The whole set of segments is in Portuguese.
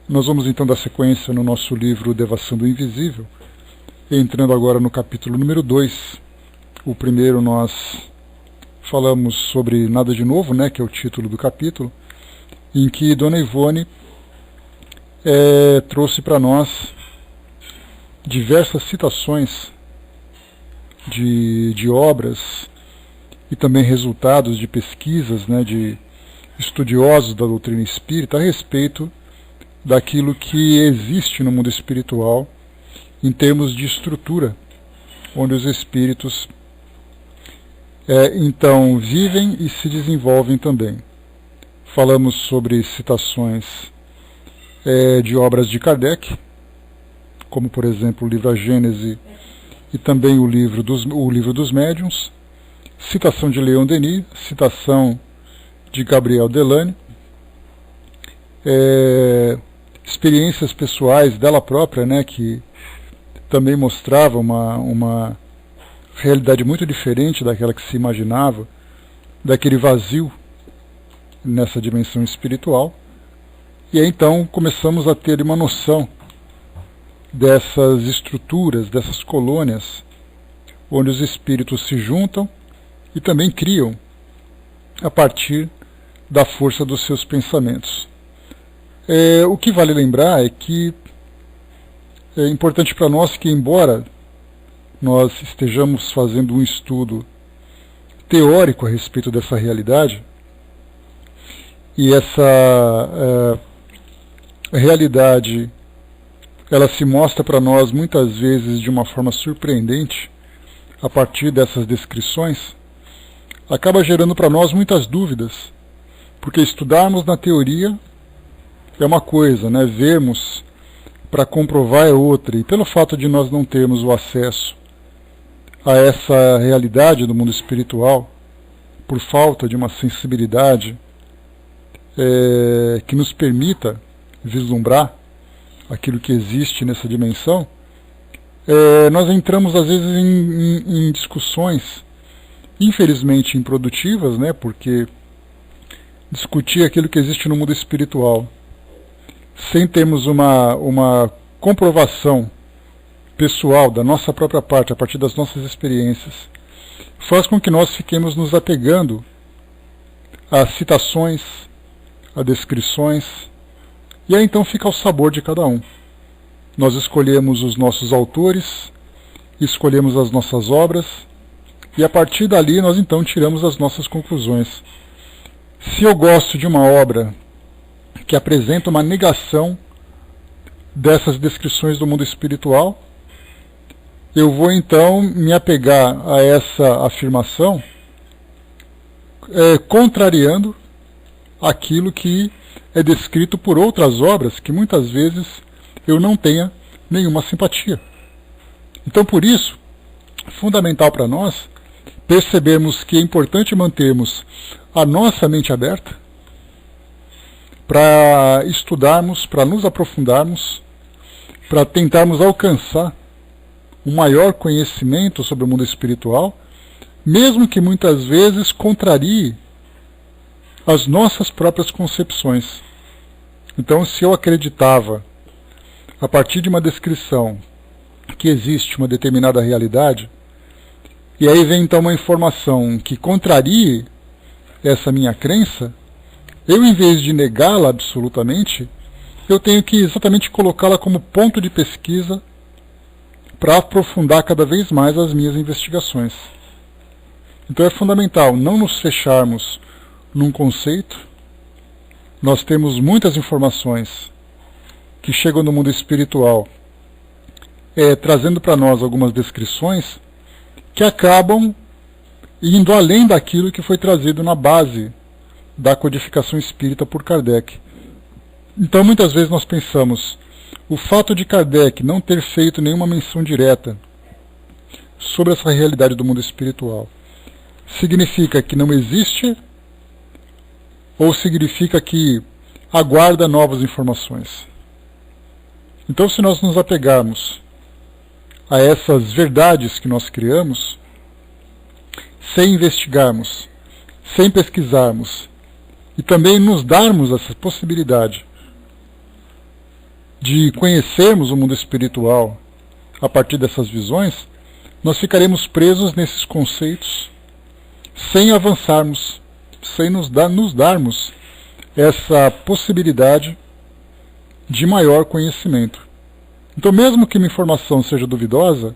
Nós vamos então dar sequência no nosso livro Devassando o Invisível, entrando agora no capítulo número 2. O primeiro nós falamos sobre Nada de Novo, né, que é o título do capítulo, em que Dona Ivone trouxe para nós diversas citações de obras e também resultados de pesquisas, né, de estudiosos da doutrina espírita a respeito daquilo que existe no mundo espiritual em termos de estrutura, onde os espíritos então vivem e se desenvolvem também. Falamos sobre citações de obras de Kardec, como por exemplo o livro A Gênese e também o livro dos Médiuns, citação de Leon Denis, citação de Gabriel Delane, experiências pessoais dela própria, né, que também mostrava uma realidade muito diferente daquela que se imaginava, daquele vazio nessa dimensão espiritual. E aí então começamos a ter uma noção dessas estruturas, dessas colônias, onde os espíritos se juntam e também criam a partir da força dos seus pensamentos. O que vale lembrar é que é importante para nós que, embora nós estejamos fazendo um estudo teórico a respeito dessa realidade, e essa realidade ela se mostra para nós muitas vezes de uma forma surpreendente a partir dessas descrições, acaba gerando para nós muitas dúvidas, porque estudarmos na teoria é uma coisa, né? Vermos para comprovar é outra, e pelo fato de nós não termos o acesso a essa realidade do mundo espiritual, por falta de uma sensibilidade que nos permita vislumbrar aquilo que existe nessa dimensão, nós entramos às vezes em discussões infelizmente improdutivas, né? Porque discutir aquilo que existe no mundo espiritual sem termos uma comprovação pessoal da nossa própria parte, a partir das nossas experiências, faz com que nós fiquemos nos apegando a citações, a descrições, e aí então fica ao sabor de cada um. Nós escolhemos os nossos autores, escolhemos as nossas obras, e a partir dali nós então tiramos as nossas conclusões. Se eu gosto de uma obra que apresenta uma negação dessas descrições do mundo espiritual, eu vou então me apegar a essa afirmação, contrariando aquilo que é descrito por outras obras que muitas vezes eu não tenha nenhuma simpatia. Então, por isso, fundamental para nós percebermos que é importante mantermos a nossa mente aberta para estudarmos, para nos aprofundarmos, para tentarmos alcançar um maior conhecimento sobre o mundo espiritual, mesmo que muitas vezes contrarie as nossas próprias concepções. Então, se eu acreditava, a partir de uma descrição, que existe uma determinada realidade, e aí vem então uma informação que contrarie essa minha crença, eu, em vez de negá-la absolutamente, eu tenho que exatamente colocá-la como ponto de pesquisa para aprofundar cada vez mais as minhas investigações. Então é fundamental não nos fecharmos num conceito. Nós temos muitas informações que chegam no mundo espiritual, trazendo para nós algumas descrições que acabam indo além daquilo que foi trazido na base da codificação espírita por Kardec. Então muitas vezes nós pensamos, o fato de Kardec não ter feito nenhuma menção direta sobre essa realidade do mundo espiritual, significa que não existe, ou significa que aguarda novas informações? Então, se nós nos apegarmos a essas verdades que nós criamos, sem investigarmos, sem pesquisarmos, e também nos darmos essa possibilidade de conhecermos o mundo espiritual a partir dessas visões, nós ficaremos presos nesses conceitos sem avançarmos, sem nos darmos essa possibilidade de maior conhecimento. Então, mesmo que uma informação seja duvidosa,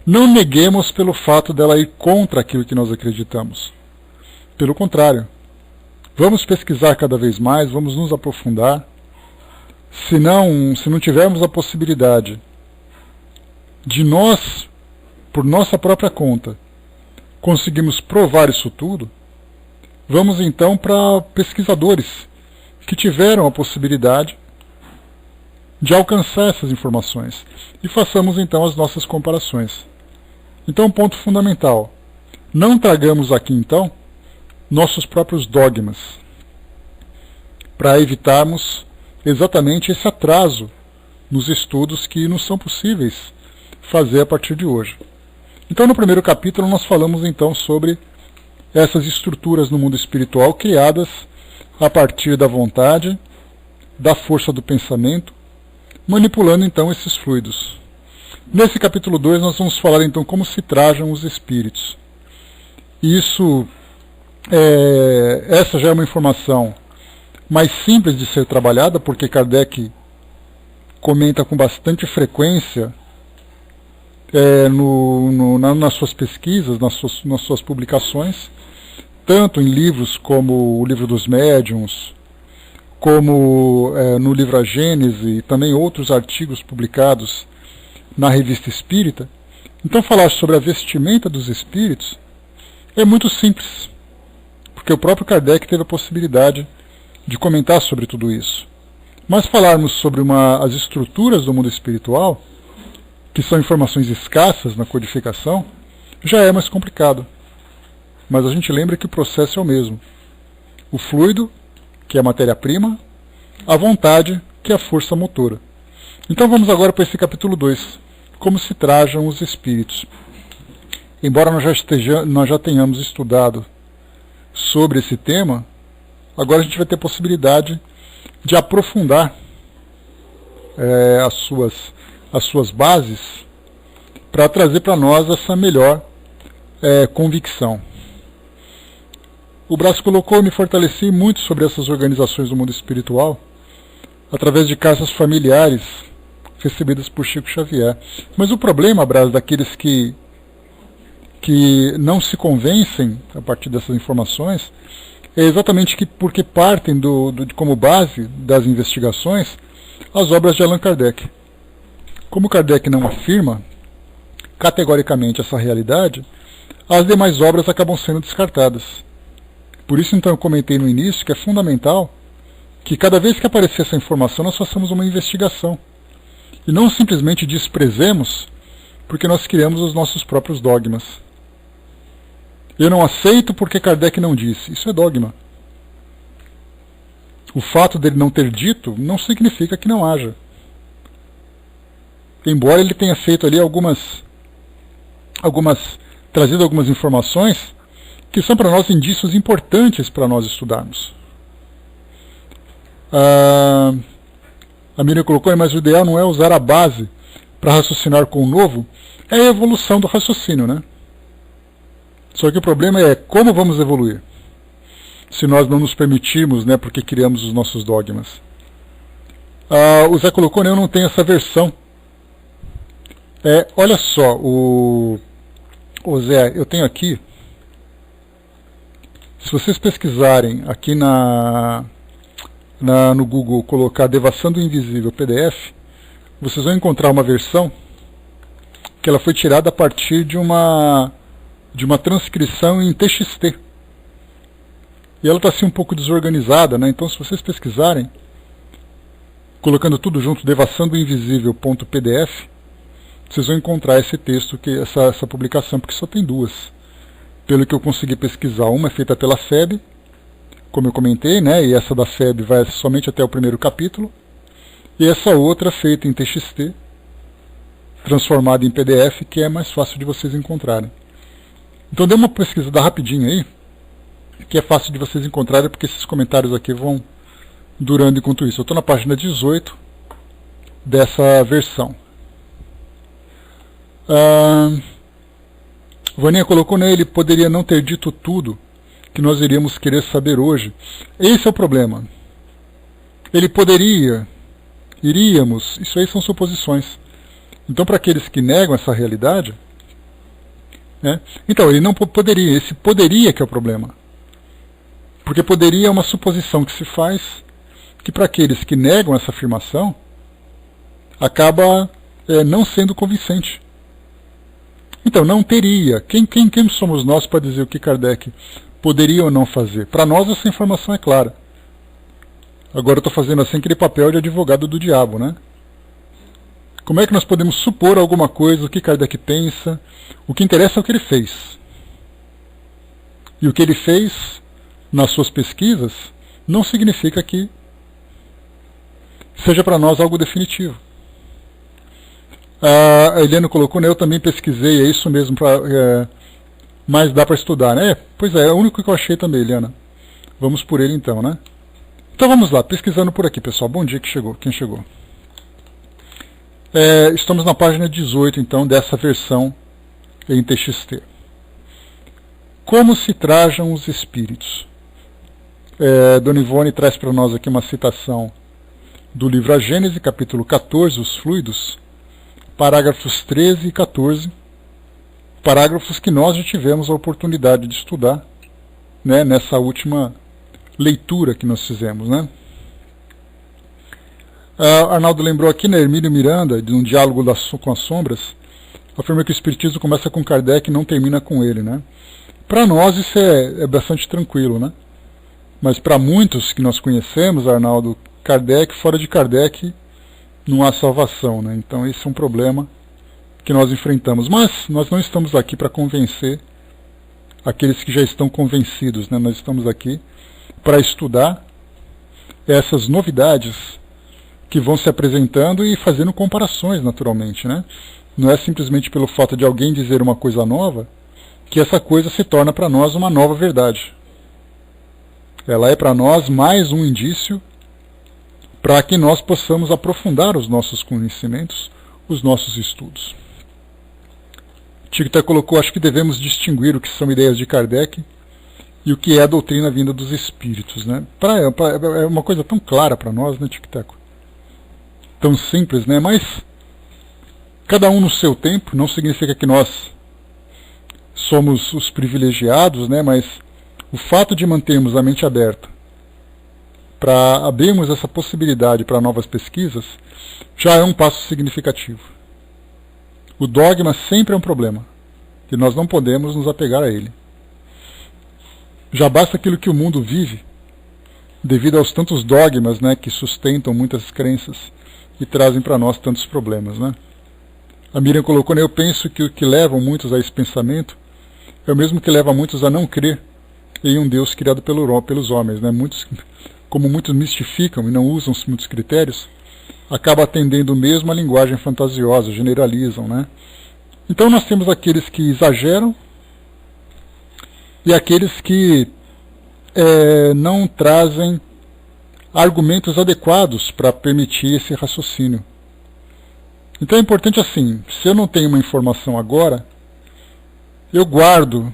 não neguemos pelo fato dela ir contra aquilo que nós acreditamos. Pelo contrário, vamos pesquisar cada vez mais, vamos nos aprofundar. Se não tivermos a possibilidade de nós, por nossa própria conta, conseguirmos provar isso tudo, vamos então para pesquisadores que tiveram a possibilidade de alcançar essas informações e façamos então as nossas comparações. Então, ponto fundamental, não tragamos aqui então nossos próprios dogmas para evitarmos exatamente esse atraso nos estudos que nos são possíveis fazer a partir de hoje. Então, no primeiro capítulo nós falamos então sobre essas estruturas no mundo espiritual criadas a partir da vontade, da força do pensamento, manipulando então esses fluidos. Nesse capítulo 2 nós vamos falar então como se trajam os espíritos. Essa já é uma informação mais simples de ser trabalhada, porque Kardec comenta com bastante frequência nas suas pesquisas, nas suas publicações, tanto em livros como o Livro dos Médiuns, como no livro A Gênese e também outros artigos publicados na Revista Espírita. Então, falar sobre a vestimenta dos espíritos é muito simples, porque o próprio Kardec teve a possibilidade de comentar sobre tudo isso. Mas falarmos sobre as estruturas do mundo espiritual, que são informações escassas na codificação, já é mais complicado. Mas a gente lembra que o processo é o mesmo. O fluido, que é a matéria-prima, a vontade, que é a força motora. Então vamos agora para esse capítulo 2, como se trajam os espíritos. Embora nós já tenhamos estudado sobre esse tema, agora a gente vai ter possibilidade de aprofundar as suas bases para trazer para nós essa melhor convicção. O Brás colocou: me fortaleci muito sobre essas organizações do mundo espiritual através de cartas familiares recebidas por Chico Xavier. Mas o problema, Brás, daqueles que não se convencem a partir dessas informações é exatamente porque partem como base das investigações as obras de Allan Kardec. Como Kardec não afirma categoricamente essa realidade, as demais obras acabam sendo descartadas. Por isso, então, eu comentei no início que é fundamental que cada vez que aparecer essa informação nós façamos uma investigação e não simplesmente desprezemos porque nós criamos os nossos próprios dogmas. Eu não aceito porque Kardec não disse. Isso é dogma. O fato dele não ter dito não significa que não haja. Embora ele tenha feito ali trazido algumas informações que são para nós indícios importantes para nós estudarmos. A Miriam colocou: mas o ideal não é usar a base para raciocinar com o novo, é a evolução do raciocínio, né? Só que o problema é como vamos evoluir, se nós não nos permitirmos, né, porque criamos os nossos dogmas. O Zé colocou: eu não tenho essa versão. Olha só, o Zé, eu tenho aqui, se vocês pesquisarem aqui no Google, colocar Devassando o Invisível PDF, vocês vão encontrar uma versão que ela foi tirada a partir de uma transcrição em TXT. E ela está assim um pouco desorganizada, né? Então, se vocês pesquisarem, colocando tudo junto, devassandoinvisível.pdf, vocês vão encontrar esse texto, essa publicação, porque só tem duas. Pelo que eu consegui pesquisar, uma é feita pela FEB, como eu comentei, né? E essa da FEB vai somente até o primeiro capítulo. E essa outra feita em TXT, transformada em PDF, que é mais fácil de vocês encontrarem. Então dê uma pesquisada rapidinho aí, que é fácil de vocês encontrarem, porque esses comentários aqui vão durando enquanto isso. Eu estou na página 18, dessa versão. Vaninha colocou nele, poderia não ter dito tudo que nós iríamos querer saber hoje. Esse é o problema. Ele poderia, iríamos, isso aí são suposições. Então, para aqueles que negam essa realidade, né, então, ele não poderia, esse poderia que é o problema. Porque poderia é uma suposição que se faz, que para aqueles que negam essa afirmação, acaba não sendo convincente. Então, não teria. Quem somos nós para dizer o que Kardec poderia ou não fazer? Para nós essa informação é clara. Agora eu estou fazendo assim aquele papel de advogado do diabo, né? Como é que nós podemos supor alguma coisa, o que Kardec pensa? O que interessa é o que ele fez. E o que ele fez nas suas pesquisas não significa que seja para nós algo definitivo. A Eliane colocou, né, eu também pesquisei, é isso mesmo, mas dá para estudar, né? Pois é o único que eu achei também, Eliana. Vamos por ele então, né? Então vamos lá, pesquisando por aqui, pessoal. Bom dia quem chegou. Estamos na página 18, então, dessa versão em TXT. Como se trajam os espíritos? Dona Ivone traz para nós aqui uma citação do livro A Gênese, capítulo 14, Os Fluidos, parágrafos 13 e 14, parágrafos que nós já tivemos a oportunidade de estudar, né, nessa última leitura que nós fizemos, né? Arnaldo lembrou aqui, né, Hermílio Miranda, de um diálogo com as sombras, afirma que o Espiritismo começa com Kardec e não termina com ele, né? Para nós isso é bastante tranquilo, né? Mas para muitos que nós conhecemos, Arnaldo, Kardec, fora de Kardec, não há salvação, né? Então esse é um problema que nós enfrentamos. Mas nós não estamos aqui para convencer aqueles que já estão convencidos, né? Nós estamos aqui para estudar essas novidades que vão se apresentando e fazendo comparações, naturalmente, né? Não é simplesmente pelo fato de alguém dizer uma coisa nova que essa coisa se torna para nós uma nova verdade. Ela é para nós mais um indício para que nós possamos aprofundar os nossos conhecimentos, os nossos estudos. Tico colocou, acho que devemos distinguir o que são ideias de Kardec e o que é a doutrina vinda dos espíritos, né? É uma coisa tão clara para nós, né, Tico? Tão simples, né? Mas cada um no seu tempo, não significa que nós somos os privilegiados, né? Mas o fato de mantermos a mente aberta para abrirmos essa possibilidade para novas pesquisas já é um passo significativo. O dogma sempre é um problema e nós não podemos nos apegar a ele. Já basta aquilo que o mundo vive devido aos tantos dogmas, né, que sustentam muitas crenças e trazem para nós tantos problemas, né? A Miriam colocou, né, eu penso que o que leva muitos a esse pensamento é o mesmo que leva muitos a não crer em um Deus criado pelos homens, né? Como muitos mistificam e não usam muitos critérios, acaba atendendo mesmo a linguagem fantasiosa, generalizam, né? Então nós temos aqueles que exageram e aqueles que não trazem argumentos adequados para permitir esse raciocínio. Então é importante assim, se eu não tenho uma informação agora, eu guardo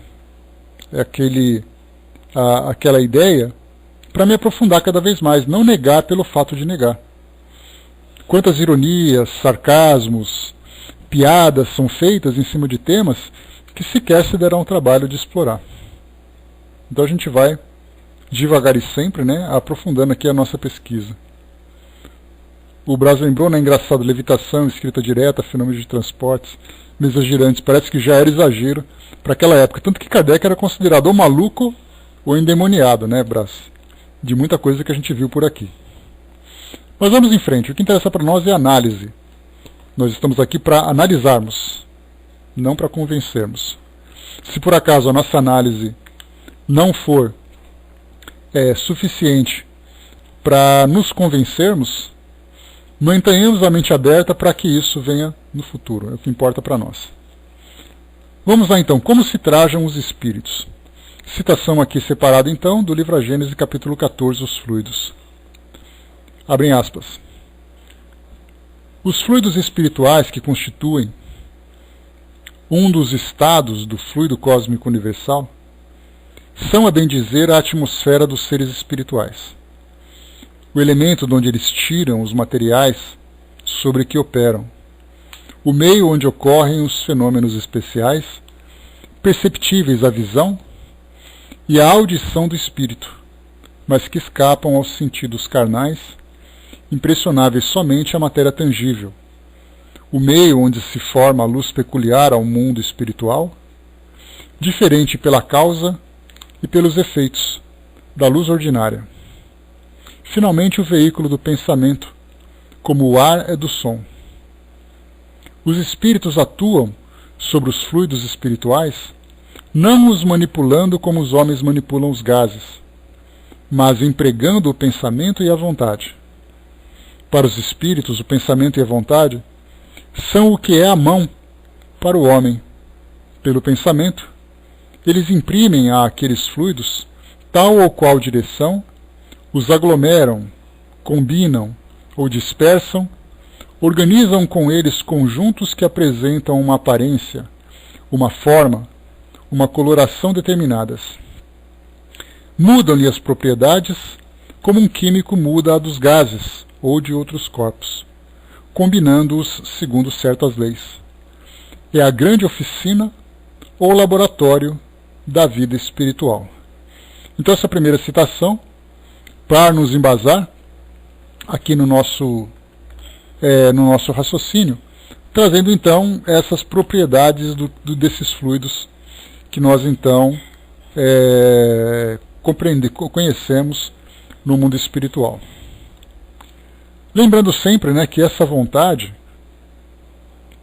aquela ideia para me aprofundar cada vez mais, não negar pelo fato de negar. Quantas ironias, sarcasmos, piadas são feitas em cima de temas que sequer se dará um trabalho de explorar. Então a gente vai devagar e sempre, né, aprofundando aqui a nossa pesquisa. O Brás lembrou, né, engraçado, levitação, escrita direta, fenômenos de transportes, mesas girantes, parece que já era exagero para aquela época. Tanto que Kardec era considerado ou maluco ou endemoniado, né, Brás? De muita coisa que a gente viu por aqui. Mas vamos em frente. O que interessa para nós é a análise. Nós estamos aqui para analisarmos, não para convencermos. Se por acaso a nossa análise não for suficiente para nos convencermos, mantenhamos a mente aberta para que isso venha no futuro. É o que importa para nós. Vamos lá então. Como se trajam os espíritos? Citação aqui separada então do livro A Gênese, capítulo 14, Os Fluidos. Abrem aspas. Os fluidos espirituais que constituem um dos estados do fluido cósmico universal são, a bem dizer, a atmosfera dos seres espirituais, o elemento de onde eles tiram os materiais sobre que operam, o meio onde ocorrem os fenômenos especiais, perceptíveis à visão e à audição do espírito, mas que escapam aos sentidos carnais, impressionáveis somente à matéria tangível, o meio onde se forma a luz peculiar ao mundo espiritual, diferente pela causa e pelos efeitos da luz ordinária. Finalmente, o veículo do pensamento, como o ar é do som. Os espíritos atuam sobre os fluidos espirituais, não os manipulando como os homens manipulam os gases, mas empregando o pensamento e a vontade. Para os espíritos, o pensamento e a vontade são o que é a mão para o homem. Pelo pensamento, eles imprimem àqueles fluidos tal ou qual direção, os aglomeram, combinam ou dispersam, organizam com eles conjuntos que apresentam uma aparência, uma forma, uma coloração determinadas. Mudam-lhe as propriedades como um químico muda a dos gases ou de outros corpos, combinando-os segundo certas leis. É a grande oficina ou laboratório da vida espiritual. Então, essa primeira citação, para nos embasar aqui no nosso raciocínio, trazendo então essas propriedades desses fluidos que nós então conhecemos no mundo espiritual. Lembrando sempre, né, que essa vontade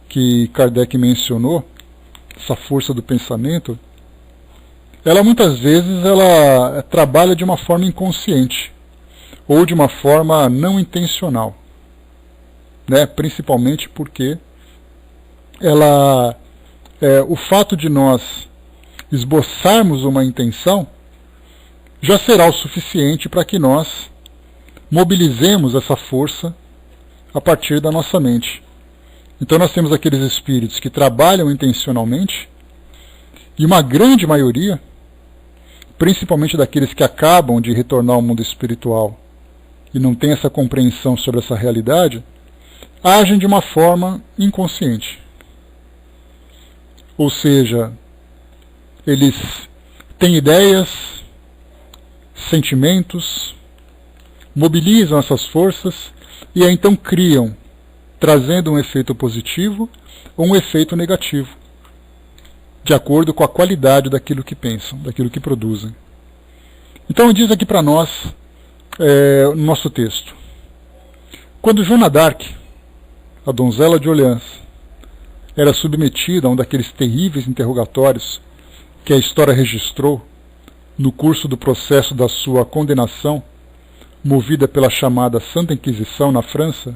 que Kardec mencionou, essa força do pensamento, ela muitas vezes ela trabalha de uma forma inconsciente ou de uma forma não intencional, né, principalmente porque o fato de nós esboçarmos uma intenção já será o suficiente para que nós mobilizemos essa força a partir da nossa mente. Então nós temos aqueles espíritos que trabalham intencionalmente, e uma grande maioria, principalmente daqueles que acabam de retornar ao mundo espiritual e não têm essa compreensão sobre essa realidade, agem de uma forma inconsciente. Ou seja, eles têm ideias, sentimentos, mobilizam essas forças e aí então criam, trazendo um efeito positivo ou um efeito negativo, de acordo com a qualidade daquilo que pensam, daquilo que produzem. Então diz aqui para nós, no nosso texto, quando Joana d'Arc, a donzela de Orleans, era submetida a um daqueles terríveis interrogatórios que a história registrou no curso do processo da sua condenação, movida pela chamada Santa Inquisição na França,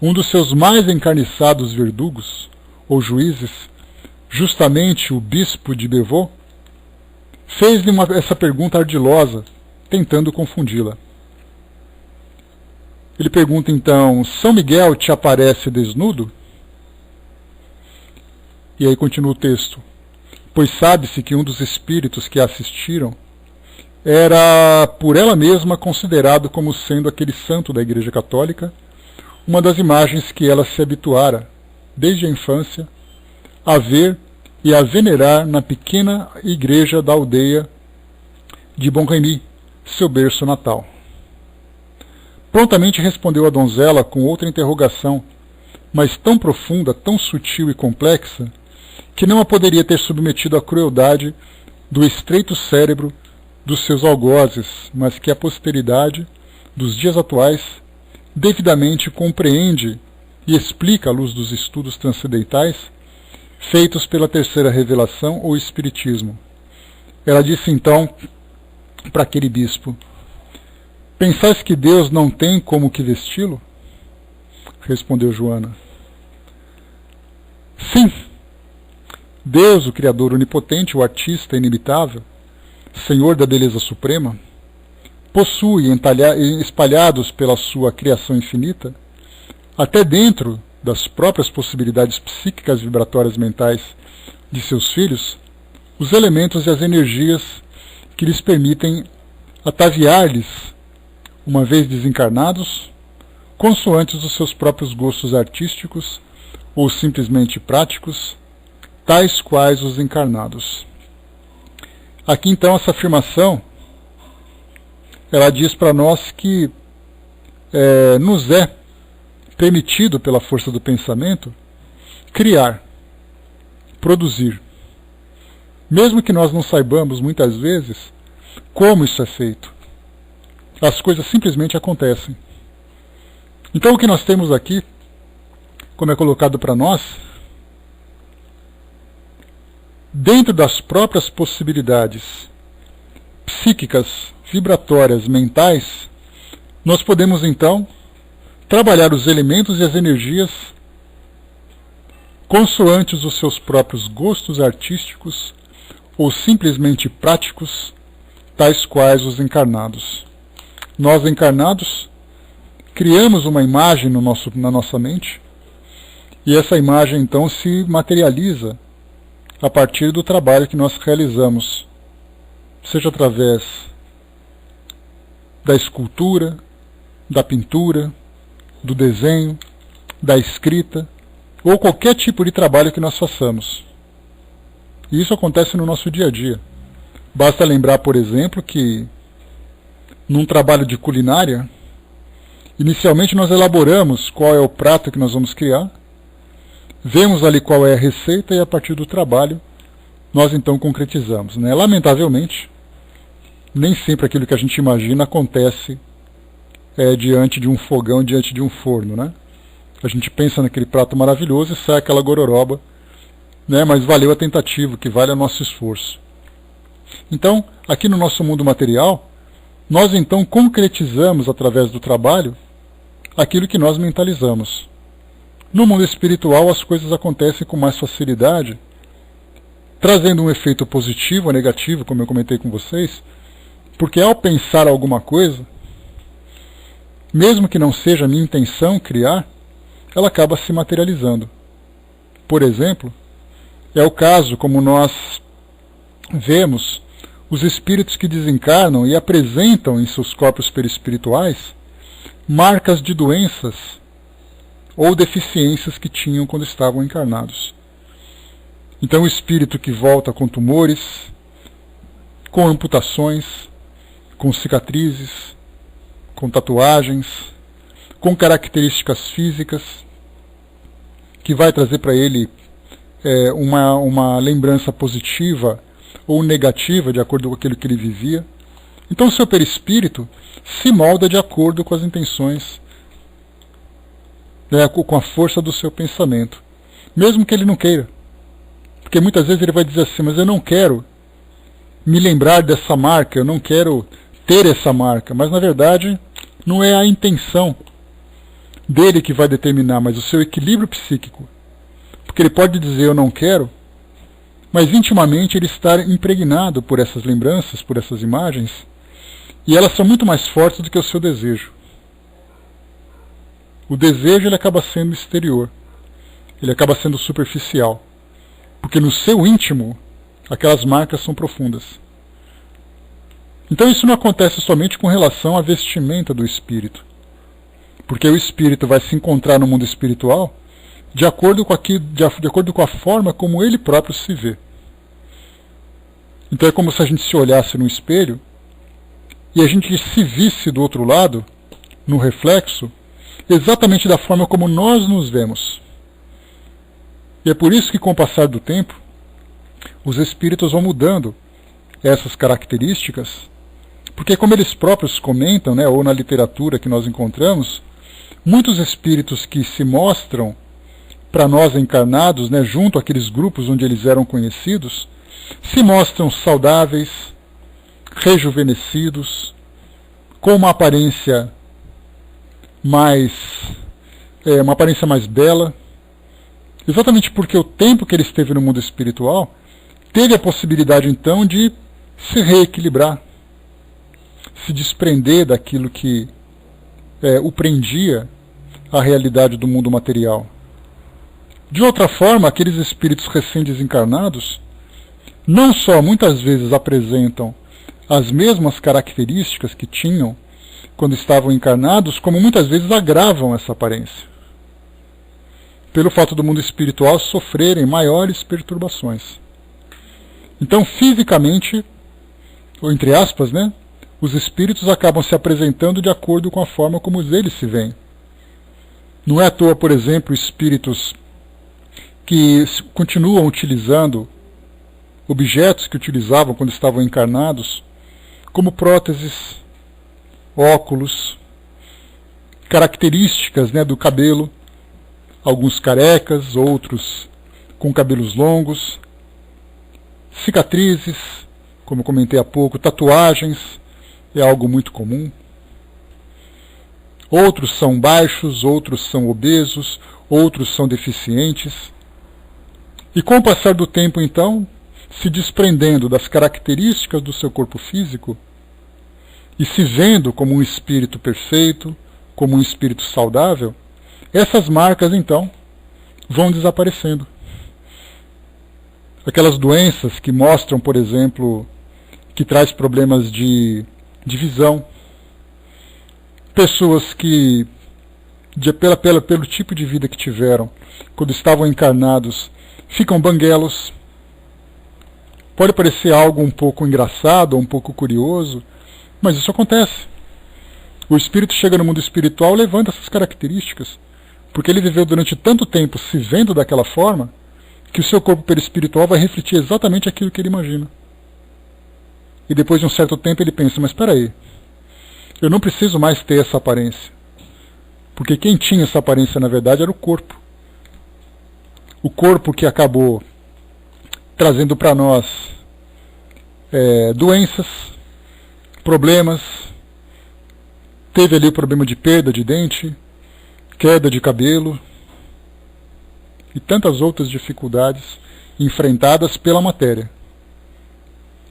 um dos seus mais encarniçados verdugos, ou juízes, justamente o bispo de Beauvais, fez-lhe essa pergunta ardilosa, tentando confundi-la. Ele pergunta então: São Miguel te aparece desnudo? E aí continua o texto: pois sabe-se que um dos espíritos que a assistiram era por ela mesma considerado como sendo aquele santo da Igreja Católica, uma das imagens que ela se habituara, desde a infância, a ver e a venerar na pequena igreja da aldeia de Bonremy, seu berço natal. Prontamente respondeu a donzela com outra interrogação, mas tão profunda, tão sutil e complexa, que não a poderia ter submetido à crueldade do estreito cérebro dos seus algozes, mas que a posteridade dos dias atuais devidamente compreende e explica à luz dos estudos transcendentais feitos pela terceira revelação ou espiritismo. Ela disse então para aquele bispo: pensais que Deus não tem como que vesti-lo? Respondeu Joana: sim, Deus, o Criador onipotente, o artista inimitável, Senhor da beleza suprema, possui, espalhados pela sua criação infinita, até dentro das próprias possibilidades psíquicas vibratórias mentais de seus filhos, os elementos e as energias que lhes permitem ataviar-lhes, uma vez desencarnados, consoantes os seus próprios gostos artísticos ou simplesmente práticos, tais quais os encarnados. Aqui então essa afirmação, ela diz para nós que nos é permitido pela força do pensamento criar, produzir. Mesmo que nós não saibamos muitas vezes como isso é feito. As coisas simplesmente acontecem. Então o que nós temos aqui, como é colocado para nós, dentro das próprias possibilidades psíquicas, vibratórias, mentais, nós podemos então trabalhar os elementos e as energias consoantes os seus próprios gostos artísticos ou simplesmente práticos, tais quais os encarnados. Nós encarnados criamos uma imagem na nossa mente, e essa imagem então se materializa a partir do trabalho que nós realizamos, seja através da escultura, da pintura, do desenho, da escrita, ou qualquer tipo de trabalho que nós façamos. E isso acontece no nosso dia a dia. Basta lembrar, por exemplo, que num trabalho de culinária, inicialmente nós elaboramos qual é o prato que nós vamos criar, vemos ali qual é a receita e a partir do trabalho nós então concretizamos, né? Lamentavelmente, nem sempre aquilo que a gente imagina acontece diante de um fogão, diante de um forno, né? A gente pensa naquele prato maravilhoso e sai aquela gororoba, né? Mas valeu a tentativa, que vale o nosso esforço. Então, aqui no nosso mundo material, nós então concretizamos através do trabalho aquilo que nós mentalizamos. No mundo espiritual as coisas acontecem com mais facilidade, trazendo um efeito positivo ou negativo, como eu comentei com vocês, porque ao pensar alguma coisa, mesmo que não seja a minha intenção criar, ela acaba se materializando. Por exemplo, é o caso como nós vemos os espíritos que desencarnam e apresentam em seus corpos perispirituais marcas de doenças ou deficiências que tinham quando estavam encarnados. Então o espírito que volta com tumores, com amputações, com cicatrizes, com tatuagens, com características físicas, que vai trazer para ele uma lembrança positiva ou negativa de acordo com aquilo que ele vivia. Então o seu perispírito se molda de acordo com as intenções, com a força do seu pensamento, mesmo que ele não queira. Porque muitas vezes ele vai dizer assim, mas eu não quero me lembrar dessa marca, eu não quero ter essa marca. Mas na verdade não é a intenção dele que vai determinar, mas o seu equilíbrio psíquico. Porque ele pode dizer eu não quero, mas intimamente ele está impregnado por essas lembranças, por essas imagens, e elas são muito mais fortes do que o seu desejo. O desejo ele acaba sendo exterior, ele acaba sendo superficial, porque no seu íntimo aquelas marcas são profundas. Então isso não acontece somente com relação à vestimenta do espírito, porque o espírito vai se encontrar no mundo espiritual de acordo com a forma como ele próprio se vê. Então é como se a gente se olhasse no espelho e a gente se visse do outro lado, no reflexo, exatamente da forma como nós nos vemos. E é por isso que com o passar do tempo, os espíritos vão mudando essas características, porque como eles próprios comentam, né, ou na literatura que nós encontramos, muitos espíritos que se mostram para nós encarnados, né, junto àqueles grupos onde eles eram conhecidos, se mostram saudáveis, rejuvenescidos, com uma aparência mais bela, exatamente porque o tempo que ele esteve no mundo espiritual teve a possibilidade então de se reequilibrar, se desprender daquilo que o prendia à realidade do mundo material. De outra forma, aqueles espíritos recém-desencarnados não só muitas vezes apresentam as mesmas características que tinham quando estavam encarnados, como muitas vezes agravam essa aparência, pelo fato do mundo espiritual sofrerem maiores perturbações. Então, fisicamente, ou entre aspas, né, os espíritos acabam se apresentando de acordo com a forma como eles se veem. Não é à toa, por exemplo, espíritos que continuam utilizando objetos que utilizavam quando estavam encarnados, como próteses, óculos, características, né, do cabelo, alguns carecas, outros com cabelos longos, cicatrizes, como comentei há pouco, tatuagens, é algo muito comum. Outros são baixos, outros são obesos, outros são deficientes. E com o passar do tempo, então, se desprendendo das características do seu corpo físico e se vendo como um espírito perfeito, como um espírito saudável, essas marcas, então, vão desaparecendo. Aquelas doenças que mostram, por exemplo, que traz problemas de visão, pessoas que, pelo tipo de vida que tiveram, quando estavam encarnados, ficam banguelos. Pode parecer algo um pouco engraçado, ou um pouco curioso, mas isso acontece. O espírito chega no mundo espiritual levando essas características, porque ele viveu durante tanto tempo se vendo daquela forma, que o seu corpo perispiritual vai refletir exatamente aquilo que ele imagina. E depois de um certo tempo ele pensa, mas espera aí, eu não preciso mais ter essa aparência. Porque quem tinha essa aparência, na verdade, era o corpo. O corpo que acabou trazendo para nós doenças, problemas. Teve ali o problema de perda de dente, queda de cabelo e tantas outras dificuldades enfrentadas pela matéria.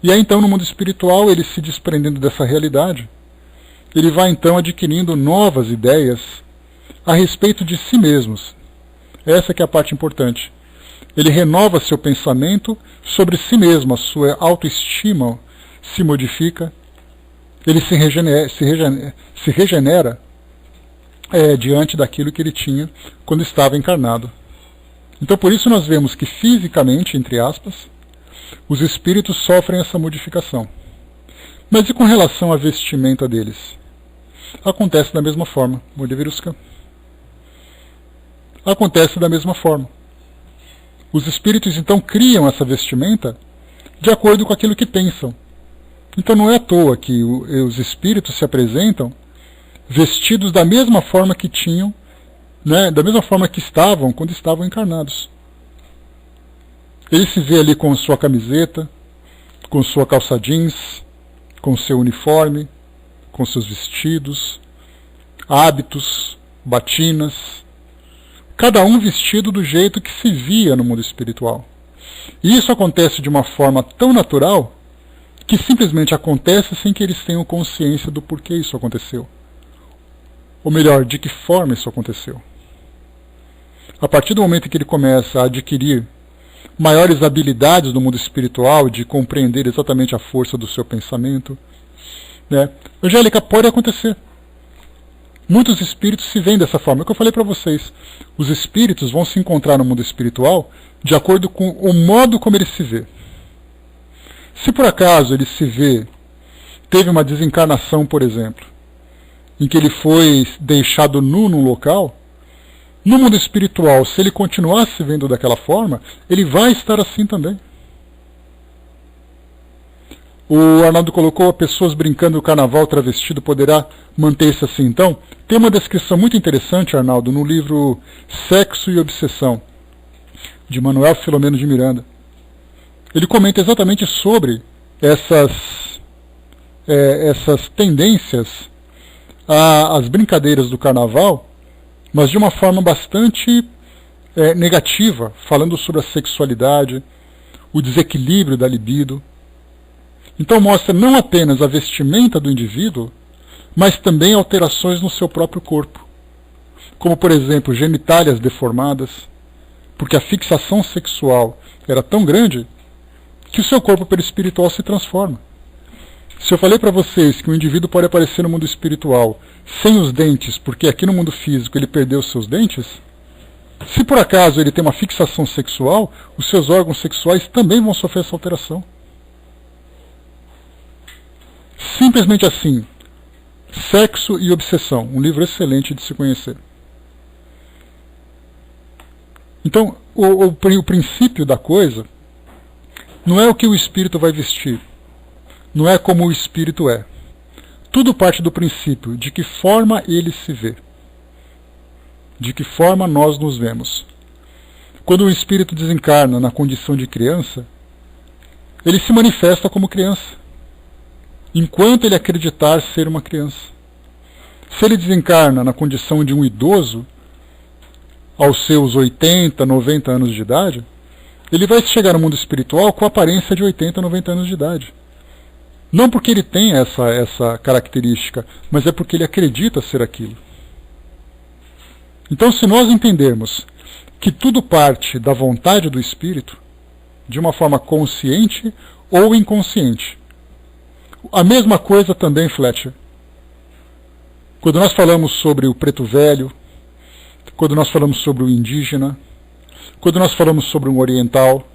E aí então no mundo espiritual, ele se desprendendo dessa realidade, ele vai então adquirindo novas ideias a respeito de si mesmos. Essa que é a parte importante. Ele renova seu pensamento sobre si mesmo, a sua autoestima se modifica, ele se regenera diante daquilo que ele tinha quando estava encarnado. Então por isso nós vemos que fisicamente, entre aspas, os espíritos sofrem essa modificação. Mas e com relação à vestimenta deles? Acontece da mesma forma. Acontece da mesma forma. Os espíritos então criam essa vestimenta de acordo com aquilo que pensam. Então não é à toa que os espíritos se apresentam vestidos da mesma forma que tinham, né, da mesma forma que estavam quando estavam encarnados. Ele se vê ali com sua camiseta, com sua calça jeans, com seu uniforme, com seus vestidos, hábitos, batinas, cada um vestido do jeito que se via no mundo espiritual. E isso acontece de uma forma tão natural que simplesmente acontece sem que eles tenham consciência do porquê isso aconteceu. Ou melhor, de que forma isso aconteceu. A partir do momento em que ele começa a adquirir maiores habilidades no mundo espiritual, de compreender exatamente a força do seu pensamento, né, Angélica, pode acontecer. Muitos espíritos se veem dessa forma. É o que eu falei para vocês. Os espíritos vão se encontrar no mundo espiritual de acordo com o modo como ele se vê. Se por acaso ele se vê, teve uma desencarnação, por exemplo, em que ele foi deixado nu num local, no mundo espiritual, se ele continuar se vendo daquela forma, ele vai estar assim também. O Arnaldo colocou: pessoas brincando no carnaval travestido poderá manter-se assim. Então, tem uma descrição muito interessante, Arnaldo, no livro Sexo e Obsessão, de Manuel Filomeno de Miranda. Ele comenta exatamente sobre essas tendências às brincadeiras do carnaval, mas de uma forma bastante negativa, falando sobre a sexualidade, o desequilíbrio da libido. Então mostra não apenas a vestimenta do indivíduo, mas também alterações no seu próprio corpo. como por exemplo genitálias deformadas, porque a fixação sexual era tão grande que o seu corpo perispiritual se transforma. Se eu falei para vocês que um indivíduo pode aparecer no mundo espiritual sem os dentes, porque aqui no mundo físico ele perdeu os seus dentes, se por acaso ele tem uma fixação sexual, os seus órgãos sexuais também vão sofrer essa alteração. Simplesmente assim. Sexo e Obsessão, um livro excelente de se conhecer. Então, o princípio da coisa não é o que o espírito vai vestir, não é como o espírito é. Tudo parte do princípio de que forma ele se vê, de que forma nós nos vemos. Quando o espírito desencarna na condição de criança, ele se manifesta como criança, enquanto ele acreditar ser uma criança. Se ele desencarna na condição de um idoso, aos seus 80, 90 anos de idade, ele vai chegar no mundo espiritual com a aparência de 80, 90 anos de idade. Não porque ele tem essa característica, mas é porque ele acredita ser aquilo. Então, se nós entendermos que tudo parte da vontade do espírito, de uma forma consciente ou inconsciente, a mesma coisa também, Fletcher. Quando nós falamos sobre o preto velho, quando nós falamos sobre o indígena, quando nós falamos sobre um oriental,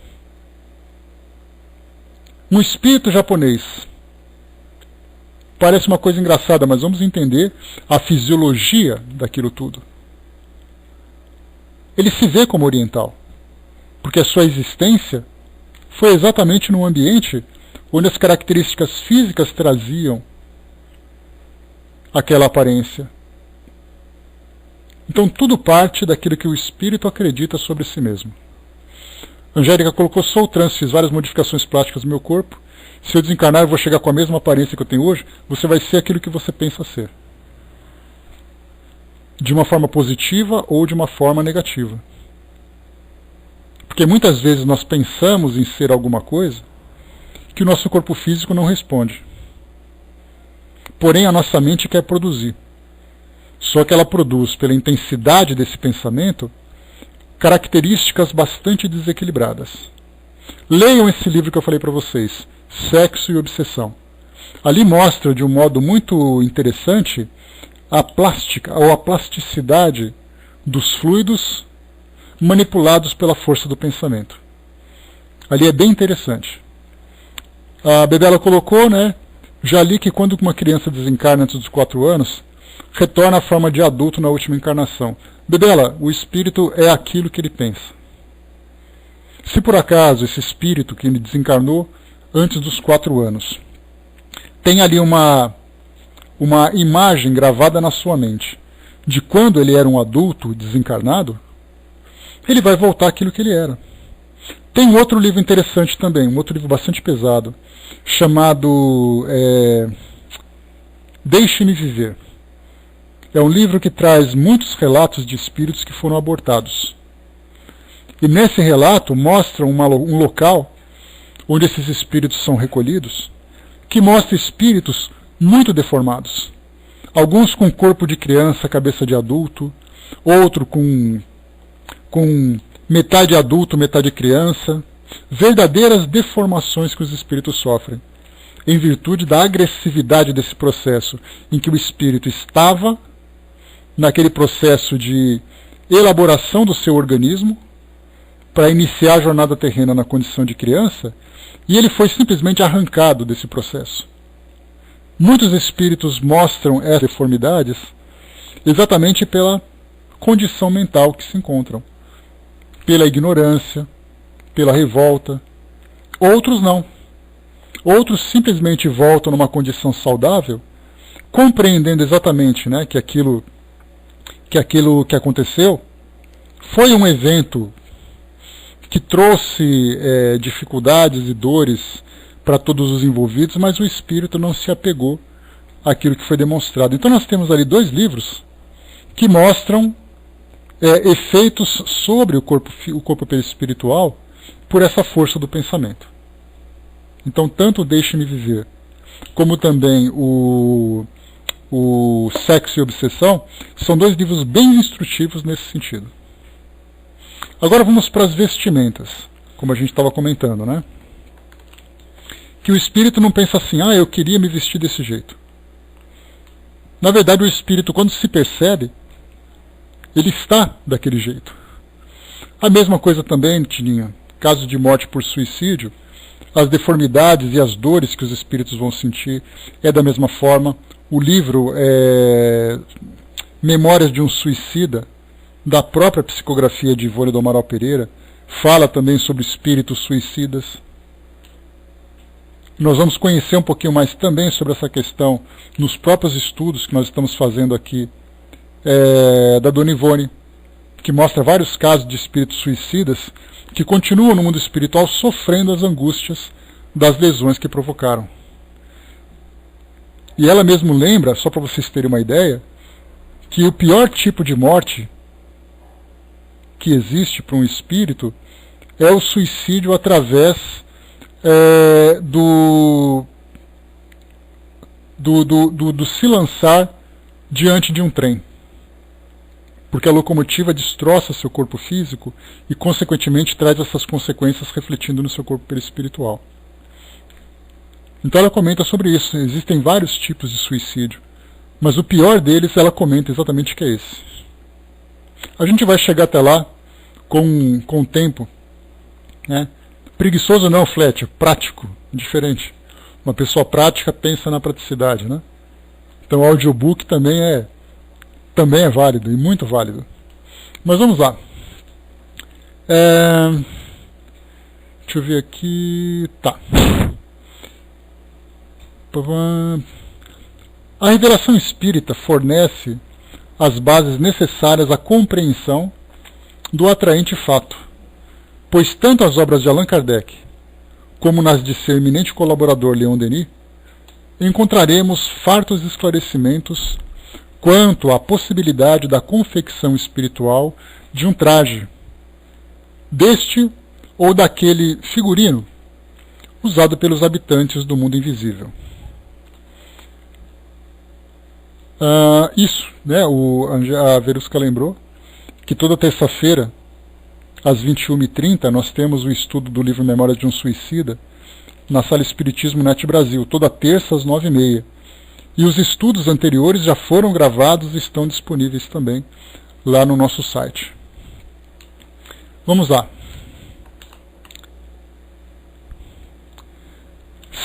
um espírito japonês, parece uma coisa engraçada, mas vamos entender a fisiologia daquilo tudo. Ele se vê como oriental, porque a sua existência foi exatamente num ambiente onde as características físicas traziam aquela aparência. Então tudo parte daquilo que o espírito acredita sobre si mesmo. Angélica colocou: sou trans, fiz várias modificações plásticas no meu corpo. Se eu desencarnar, eu vou chegar com a mesma aparência que eu tenho hoje. Você vai ser aquilo que você pensa ser. De uma forma positiva ou de uma forma negativa. Porque muitas vezes nós pensamos em ser alguma coisa que o nosso corpo físico não responde. Porém, a nossa mente quer produzir. Só que ela produz, pela intensidade desse pensamento, características bastante desequilibradas. Leiam esse livro que eu falei para vocês, Sexo e Obsessão. Ali mostra, de um modo muito interessante, a plástica ou a plasticidade dos fluidos manipulados pela força do pensamento. Ali é bem interessante. A Bebela colocou, né? Já li que quando uma criança desencarna antes dos 4 anos, retorna à forma de adulto na última encarnação. Bebela, o espírito é aquilo que ele pensa. Se por acaso esse espírito que ele desencarnou antes dos 4 anos tem ali uma imagem gravada na sua mente de quando ele era um adulto desencarnado, ele vai voltar àquilo que ele era. Tem um outro livro interessante também, um outro livro bastante pesado, chamado Deixe-me Viver. É um livro que traz muitos relatos de espíritos que foram abortados. E nesse relato mostra um local onde esses espíritos são recolhidos, que mostra espíritos muito deformados. Alguns com corpo de criança, cabeça de adulto, outro com metade adulto, metade criança. Verdadeiras deformações que os espíritos sofrem, em virtude da agressividade desse processo, em que o espírito estava naquele processo de elaboração do seu organismo, para iniciar a jornada terrena na condição de criança, e ele foi simplesmente arrancado desse processo. Muitos espíritos mostram essas deformidades exatamente pela condição mental que se encontram, pela ignorância, pela revolta. Outros não. Outros simplesmente voltam numa condição saudável, compreendendo exatamente, né, que aquilo que aconteceu foi um evento que trouxe dificuldades e dores para todos os envolvidos, mas o espírito não se apegou àquilo que foi demonstrado. Então nós temos ali 2 livros que mostram efeitos sobre o corpo perispiritual por essa força do pensamento. Então tanto o Deixe-me Viver, como também o o Sexo e Obsessão, são dois livros bem instrutivos nesse sentido. Agora vamos para as vestimentas, como a gente estava comentando, né? Que o espírito não pensa assim, eu queria me vestir desse jeito. Na verdade, o espírito, quando se percebe, ele está daquele jeito. A mesma coisa também, Tininha, casos de morte por suicídio, as deformidades e as dores que os espíritos vão sentir é da mesma forma. O livro Memórias de um Suicida, da própria psicografia de Ivone do Amaral Pereira, fala também sobre espíritos suicidas. Nós vamos conhecer um pouquinho mais também sobre essa questão nos próprios estudos que nós estamos fazendo aqui da Dona Ivone, que mostra vários casos de espíritos suicidas que continuam no mundo espiritual sofrendo as angústias das lesões que provocaram. E ela mesmo lembra, só para vocês terem uma ideia, que o pior tipo de morte que existe para um espírito é o suicídio através do se lançar diante de um trem. Porque a locomotiva destroça seu corpo físico e, consequentemente, traz essas consequências refletindo no seu corpo perispiritual. Então ela comenta sobre isso. Existem vários tipos de suicídio, mas o pior deles ela comenta exatamente que é esse. A gente vai chegar até lá com o tempo, né? Preguiçoso não, Fletcher, prático, diferente. Uma pessoa prática pensa na praticidade, né? Então o audiobook também é válido, e muito válido. Mas vamos lá. Deixa eu ver aqui. Tá. A revelação espírita fornece as bases necessárias à compreensão do atraente fato, pois tanto as obras de Allan Kardec, como nas de seu eminente colaborador Leon Denis, encontraremos fartos esclarecimentos quanto à possibilidade da confecção espiritual de um traje, deste ou daquele figurino, usado pelos habitantes do mundo invisível. Isso, né, a Verusca lembrou que toda terça-feira, às 21h30, nós temos o estudo do livro Memórias de um Suicida, na Sala Espiritismo Net Brasil, toda terça às 9h30. E os estudos anteriores já foram gravados e estão disponíveis também lá no nosso site. Vamos lá.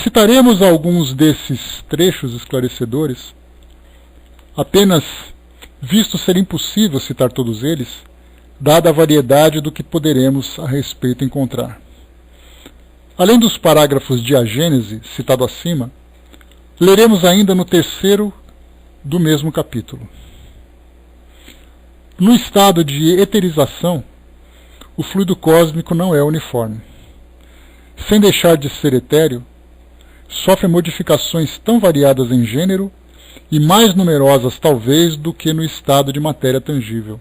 Citaremos alguns desses trechos esclarecedores, apenas visto ser impossível citar todos eles, dada a variedade do que poderemos a respeito encontrar. Além dos parágrafos de A Gênese, citado acima, leremos ainda no 3º do mesmo capítulo. No estado de eterização, o fluido cósmico não é uniforme. Sem deixar de ser etéreo, sofre modificações tão variadas em gênero e mais numerosas, talvez, do que no estado de matéria tangível.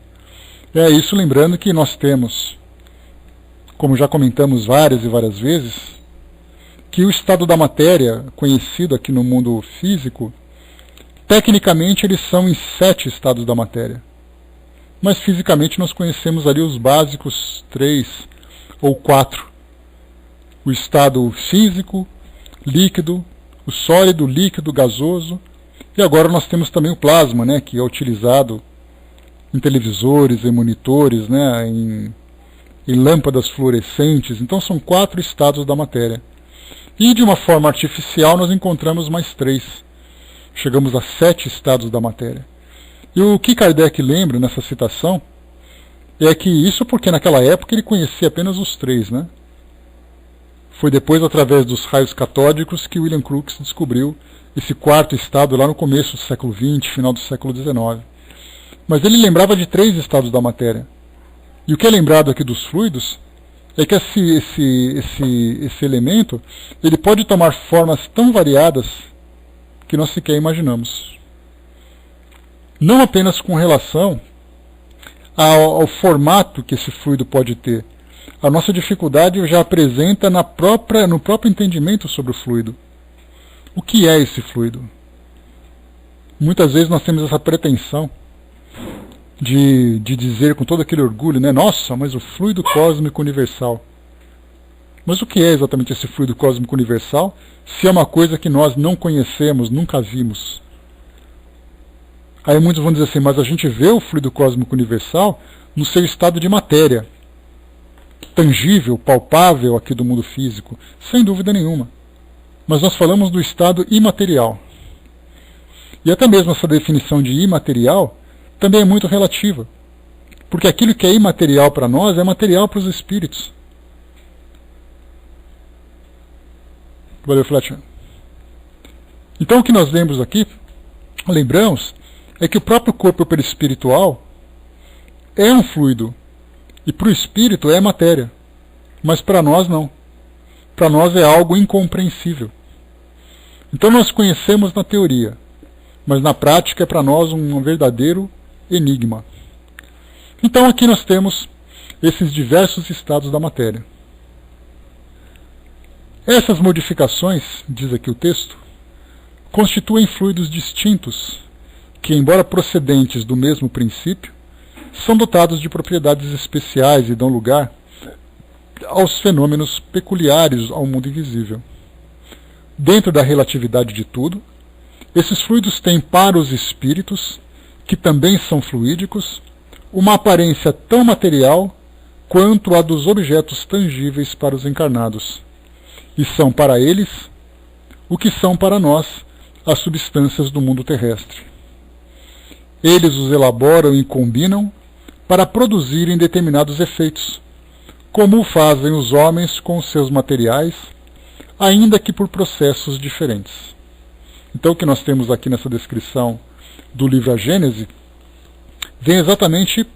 É isso, lembrando que nós temos, como já comentamos várias e várias vezes, que o estado da matéria, conhecido aqui no mundo físico, tecnicamente eles são em 7 estados da matéria. Mas fisicamente nós conhecemos ali os básicos 3 ou 4. O estado físico, líquido, o sólido, líquido, gasoso. E agora nós temos também o plasma, né, que é utilizado em televisores, em monitores, né, em lâmpadas fluorescentes. Então são 4 estados da matéria. E de uma forma artificial nós encontramos mais 3. Chegamos a 7 estados da matéria. E o que Kardec lembra nessa citação é que isso porque naquela época ele conhecia apenas os 3, né? Foi depois, através dos raios catódicos, que William Crookes descobriu esse 4º estado lá no começo do século XX, final do século XIX. Mas ele lembrava de 3 estados da matéria. E o que é lembrado aqui dos fluidos é que esse elemento ele pode tomar formas tão variadas que nós sequer imaginamos. Não apenas com relação ao formato que esse fluido pode ter. A nossa dificuldade já apresenta no próprio entendimento sobre o fluido. O que é esse fluido? Muitas vezes nós temos essa pretensão de dizer com todo aquele orgulho, né? Nossa, mas o fluido cósmico universal. Mas o que é exatamente esse fluido cósmico universal, se é uma coisa que nós não conhecemos, nunca vimos? Aí muitos vão dizer assim, mas a gente vê o fluido cósmico universal no seu estado de matéria, tangível, palpável aqui do mundo físico, sem dúvida nenhuma. Mas nós falamos do estado imaterial. E até mesmo essa definição de imaterial também é muito relativa. Porque aquilo que é imaterial para nós é material para os espíritos. Valeu, Fletcher. Então o que nós lembramos, é que o próprio corpo perispiritual é um fluido. E para o espírito é matéria. Mas para nós não. Para nós é algo incompreensível. Então nós conhecemos na teoria, mas na prática é para nós um verdadeiro enigma. Então aqui nós temos esses diversos estados da matéria. Essas modificações, diz aqui o texto, constituem fluidos distintos, que, embora procedentes do mesmo princípio, são dotados de propriedades especiais e dão lugar aos fenômenos peculiares ao mundo invisível. Dentro da relatividade de tudo, esses fluidos têm para os espíritos, que também são fluídicos, uma aparência tão material quanto a dos objetos tangíveis para os encarnados, e são para eles o que são para nós as substâncias do mundo terrestre. Eles os elaboram e combinam para produzirem determinados efeitos, como o fazem os homens com os seus materiais, ainda que por processos diferentes. Então o que nós temos aqui nessa descrição do livro A Gênese vem exatamente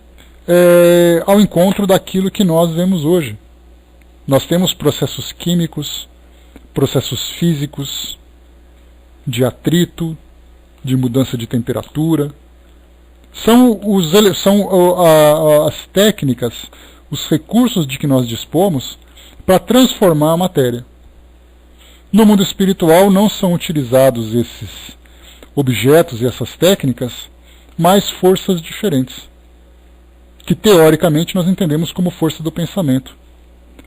ao encontro daquilo que nós vemos hoje. Nós temos processos químicos, processos físicos, de atrito, de mudança de temperatura. São as técnicas, os recursos de que nós dispomos para transformar a matéria. No mundo espiritual não são utilizados esses objetos e essas técnicas, mas forças diferentes, que teoricamente nós entendemos como força do pensamento,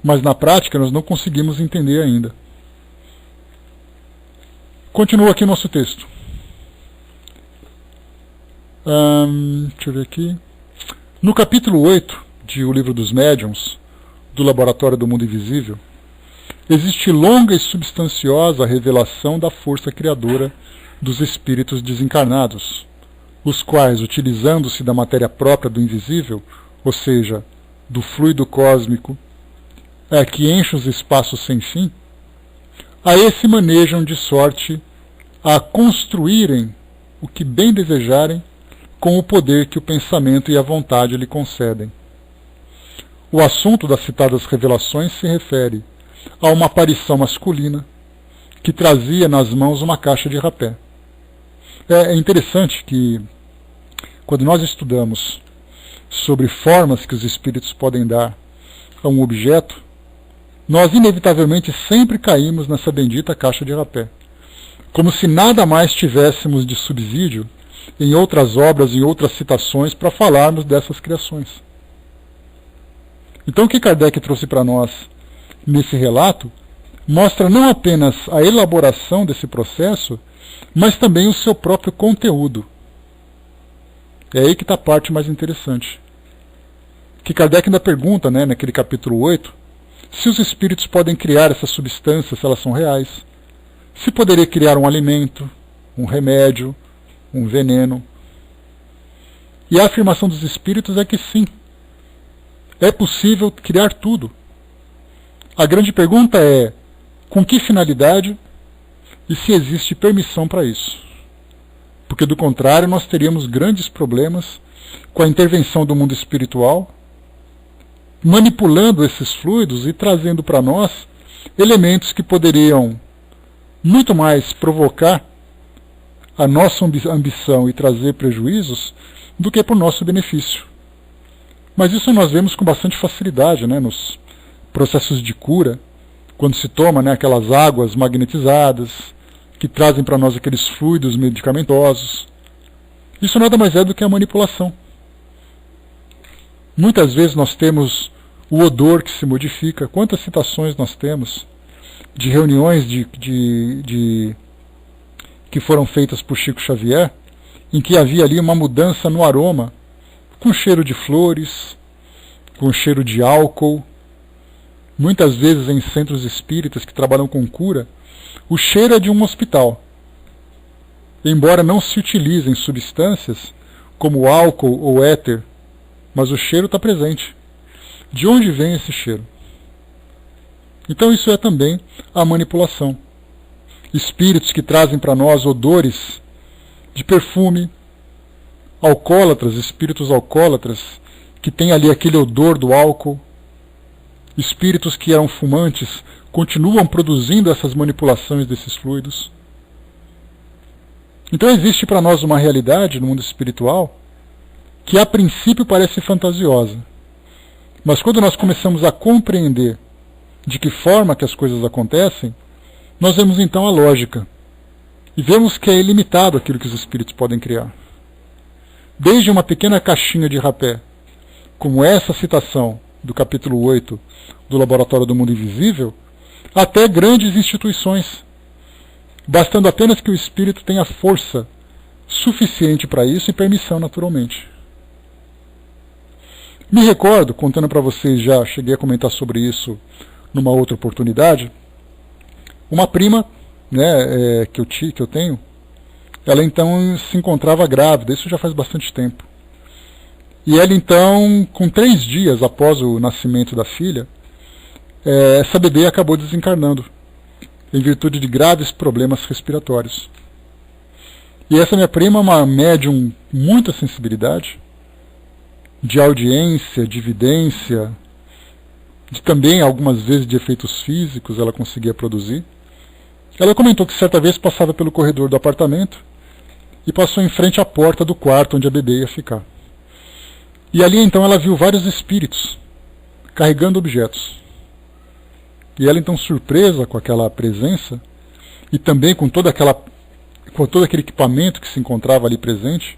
mas na prática nós não conseguimos entender ainda. Continua aqui o nosso texto. Deixa eu ver aqui. No capítulo 8 de O Livro dos Médiuns, do Laboratório do Mundo Invisível, existe longa e substanciosa revelação da força criadora dos espíritos desencarnados, os quais, utilizando-se da matéria própria do invisível, ou seja, do fluido cósmico, que enche os espaços sem fim, a esse manejam de sorte a construírem o que bem desejarem com o poder que o pensamento e a vontade lhe concedem. O assunto das citadas revelações se refere a uma aparição masculina que trazia nas mãos uma caixa de rapé. É interessante que, quando nós estudamos sobre formas que os espíritos podem dar a um objeto, nós inevitavelmente sempre caímos nessa bendita caixa de rapé, como se nada mais tivéssemos de subsídio em outras obras, em outras citações, para falarmos dessas criações. Então o que Kardec trouxe para nós nesse relato mostra não apenas a elaboração desse processo, mas também o seu próprio conteúdo. É aí que está a parte mais interessante. Que Kardec ainda pergunta, naquele capítulo 8, se os espíritos podem criar essas substâncias, se elas são reais. Se poderia criar um alimento, um remédio, um veneno. E a afirmação dos espíritos é que sim, é possível criar tudo. A grande pergunta é, com que finalidade e se existe permissão para isso? Porque do contrário nós teríamos grandes problemas com a intervenção do mundo espiritual, manipulando esses fluidos e trazendo para nós elementos que poderiam muito mais provocar a nossa ambição e trazer prejuízos do que para o nosso benefício. Mas isso nós vemos com bastante facilidade, nos processos de cura, quando se toma aquelas águas magnetizadas, que trazem para nós aqueles fluidos medicamentosos, Isso nada mais é do que a manipulação. Muitas vezes nós temos o odor que se modifica. Quantas citações nós temos de reuniões que foram feitas por Chico Xavier, em que havia ali uma mudança no aroma, com cheiro de flores, com cheiro de álcool. Muitas vezes em centros espíritas que trabalham com cura, o cheiro é de um hospital. Embora não se utilizem substâncias como álcool ou éter, mas o cheiro está presente. De onde vem esse cheiro? Então isso é também a manipulação. Espíritos que trazem para nós odores de perfume, alcoólatras, espíritos alcoólatras, que têm ali aquele odor do álcool, espíritos que eram fumantes, continuam produzindo essas manipulações desses fluidos. Então existe para nós uma realidade no mundo espiritual que a princípio parece fantasiosa, mas quando nós começamos a compreender de que forma que as coisas acontecem, nós vemos então a lógica e vemos que é ilimitado aquilo que os espíritos podem criar. Desde uma pequena caixinha de rapé, como essa citação do capítulo 8 do Laboratório do Mundo Invisível, até grandes instituições, bastando apenas que o espírito tenha força suficiente para isso e permissão naturalmente. Me recordo, contando para vocês, já cheguei a comentar sobre isso numa outra oportunidade, uma prima, né, que eu tenho, ela então se encontrava grávida, isso já faz bastante tempo. E ela então, com 3 dias após o nascimento da filha, essa bebê acabou desencarnando, em virtude de graves problemas respiratórios. E essa minha prima é uma médium com muita sensibilidade, de audiência, de vidência, de também algumas vezes de efeitos físicos ela conseguia produzir. Ela comentou que certa vez passava pelo corredor do apartamento e passou em frente à porta do quarto onde a bebê ia ficar. E ali então ela viu vários espíritos carregando objetos. E ela então, surpresa com aquela presença e também com todo aquele equipamento que se encontrava ali presente,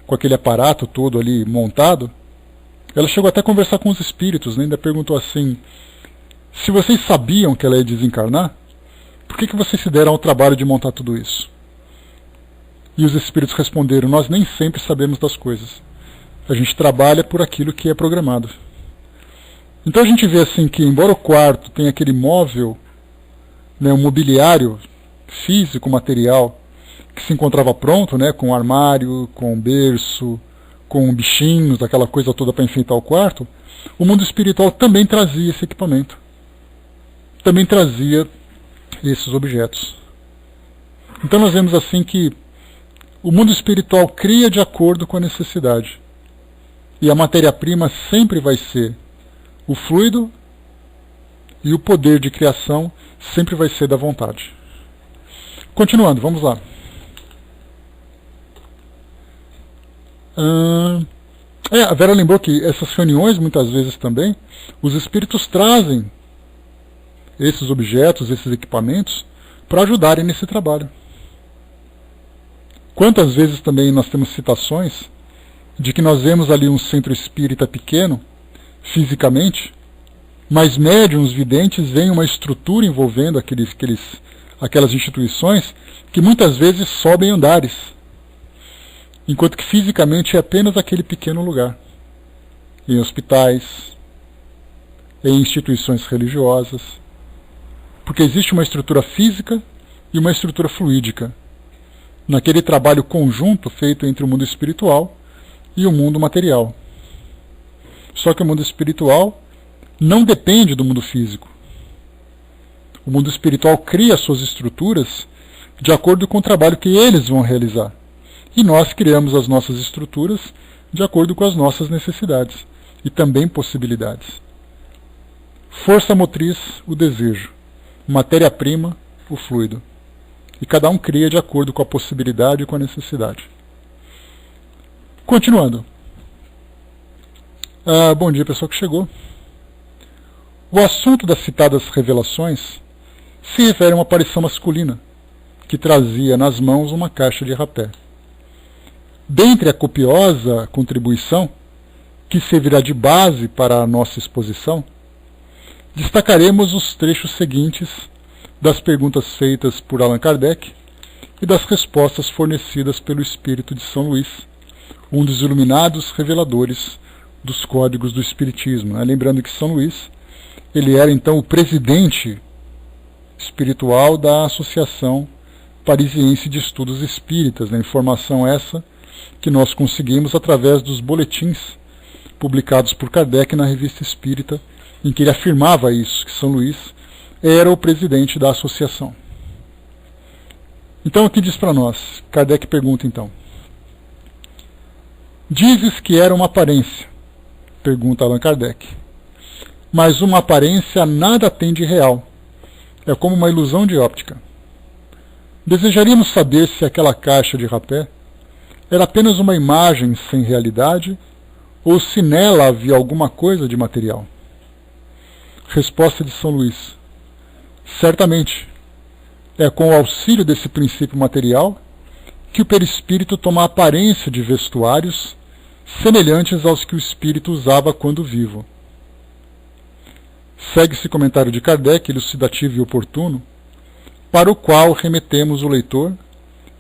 com aquele aparato todo ali montado, ela chegou até a conversar com os espíritos, né? Ainda perguntou assim: se vocês sabiam que ela ia desencarnar, por que vocês se deram ao trabalho de montar tudo isso? E os espíritos responderam: nós nem sempre sabemos das coisas. A gente trabalha por aquilo que é programado. Então a gente vê assim que, embora o quarto tenha aquele móvel, né, um mobiliário físico, material, que se encontrava pronto, né, com armário, com berço, com bichinhos, aquela coisa toda para enfeitar o quarto, o mundo espiritual também trazia esse equipamento. Também trazia esses objetos. Então nós vemos assim que o mundo espiritual cria de acordo com a necessidade. E a matéria-prima sempre vai ser o fluido, e o poder de criação sempre vai ser da vontade. Continuando, vamos lá. A Vera lembrou que essas reuniões, muitas vezes também, os espíritos trazem esses objetos, esses equipamentos, para ajudarem nesse trabalho. Quantas vezes também nós temos citações de que nós vemos ali um centro espírita pequeno, fisicamente, mas médiuns videntes veem uma estrutura envolvendo aquelas instituições que muitas vezes sobem andares, enquanto que fisicamente é apenas aquele pequeno lugar. Em hospitais, em instituições religiosas, porque existe uma estrutura física e uma estrutura fluídica, naquele trabalho conjunto feito entre o mundo espiritual e o mundo material. Só que o mundo espiritual não depende do mundo físico. O mundo espiritual cria suas estruturas de acordo com o trabalho que eles vão realizar. E nós criamos as nossas estruturas de acordo com as nossas necessidades e também possibilidades. Força motriz, o desejo. Matéria-prima, o fluido. E cada um cria de acordo com a possibilidade e com a necessidade. Continuando. Bom dia, pessoal que chegou. O assunto das citadas revelações se refere a uma aparição masculina, que trazia nas mãos uma caixa de rapé. Dentre a copiosa contribuição, que servirá de base para a nossa exposição, destacaremos os trechos seguintes das perguntas feitas por Allan Kardec e das respostas fornecidas pelo Espírito de São Luís, um dos iluminados reveladores dos códigos do Espiritismo. Lembrando que São Luís, ele era então o presidente espiritual da Associação Parisiense de Estudos Espíritas, informação essa que nós conseguimos através dos boletins publicados por Kardec na Revista Espírita, em que ele afirmava isso, que São Luís era o presidente da associação. Então, o que diz para nós? Kardec pergunta então: dizes que era uma aparência, pergunta Allan Kardec, mas uma aparência nada tem de real, é como uma ilusão de óptica. Desejaríamos saber se aquela caixa de rapé era apenas uma imagem sem realidade ou se nela havia alguma coisa de material. Resposta de São Luís: certamente, é com o auxílio desse princípio material que o perispírito toma a aparência de vestuários semelhantes aos que o espírito usava quando vivo. Segue-se comentário de Kardec, elucidativo e oportuno, para o qual remetemos o leitor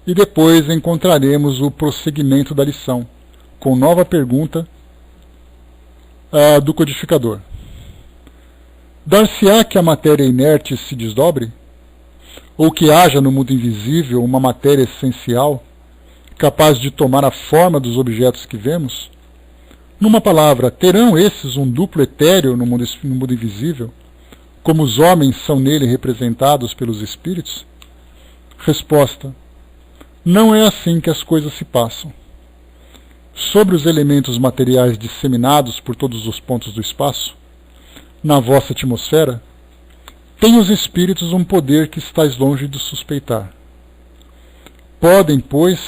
e depois encontraremos o prosseguimento da lição, com nova pergunta do codificador. Dar-se-á que a matéria inerte se desdobre? Ou que haja no mundo invisível uma matéria essencial, capaz de tomar a forma dos objetos que vemos? Numa palavra, terão esses um duplo etéreo no mundo invisível, como os homens são nele representados pelos espíritos? Resposta: não é assim que as coisas se passam. Sobre os elementos materiais disseminados por todos os pontos do espaço, na vossa atmosfera, têm os espíritos um poder que estáis longe de suspeitar. Podem, pois,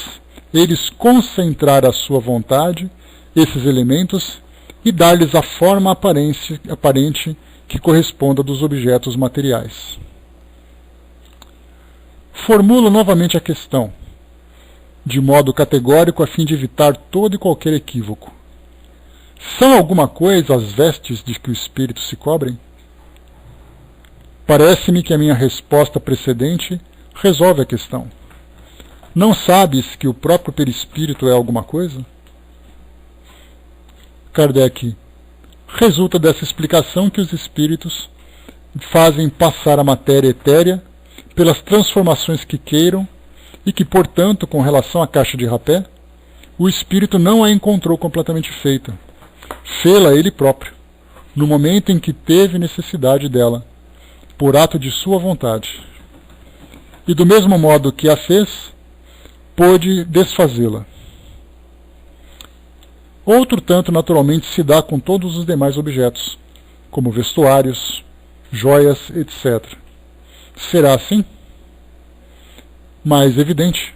eles concentrar à sua vontade esses elementos e dar-lhes a forma aparente que corresponda dos objetos materiais. Formulo novamente a questão, de modo categórico a fim de evitar todo e qualquer equívoco. São alguma coisa as vestes de que o espírito se cobrem? Parece-me que a minha resposta precedente resolve a questão. Não sabes que o próprio perispírito é alguma coisa? Kardec: resulta dessa explicação que os espíritos fazem passar a matéria etérea pelas transformações que queiram e que, portanto, com relação à caixa de rapé, o espírito não a encontrou completamente feita. Fê-la ele próprio, no momento em que teve necessidade dela, por ato de sua vontade. E do mesmo modo que a fez, pôde desfazê-la. Outro tanto, naturalmente, se dá com todos os demais objetos, como vestuários, joias, etc. Será assim? Mais evidente.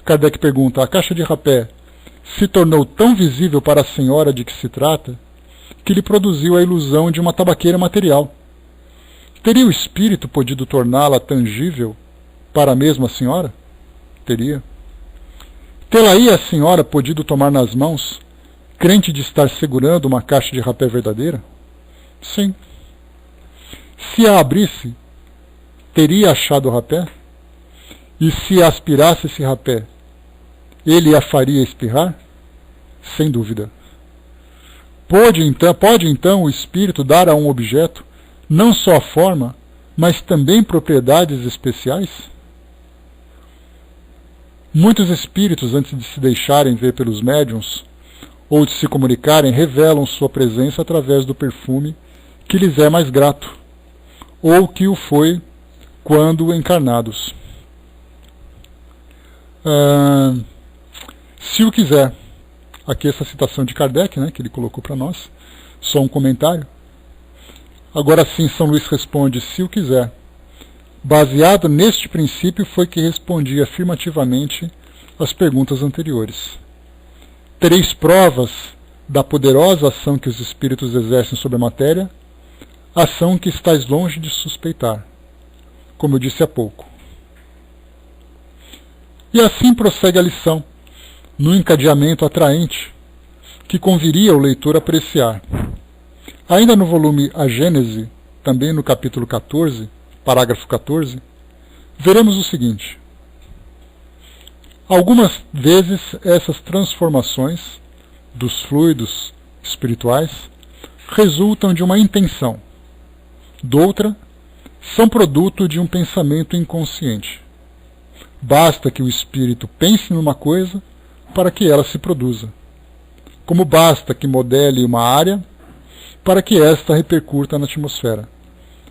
Kardec pergunta: a caixa de rapé se tornou tão visível para a senhora de que se trata, que lhe produziu a ilusão de uma tabaqueira material. Teria o espírito podido torná-la tangível para a mesma senhora? Teria. Tê-la-ia a senhora podido tomar nas mãos, crente de estar segurando uma caixa de rapé verdadeira? Sim. Se a abrisse, teria achado o rapé? E se aspirasse esse rapé, ele a faria espirrar? Sem dúvida. Pode então o espírito dar a um objeto não só a forma, mas também propriedades especiais? Muitos espíritos, antes de se deixarem ver pelos médiuns ou de se comunicarem, revelam sua presença através do perfume que lhes é mais grato, ou que o foi quando encarnados. Se o quiser, aqui essa citação de Kardec, que ele colocou para nós, só um comentário. Agora sim, São Luís responde: se o quiser. Baseado neste princípio foi que respondi afirmativamente às perguntas anteriores. Tereis provas da poderosa ação que os espíritos exercem sobre a matéria, ação que estáis longe de suspeitar, como eu disse há pouco. E assim prossegue a lição, no encadeamento atraente que conviria ao leitor apreciar. Ainda no volume A Gênese, também no capítulo 14, parágrafo 14, veremos o seguinte: algumas vezes essas transformações dos fluidos espirituais resultam de uma intenção, doutra, são produto de um pensamento inconsciente. Basta que o espírito pense numa coisa para que ela se produza, como basta que modele uma área para que esta repercuta na atmosfera.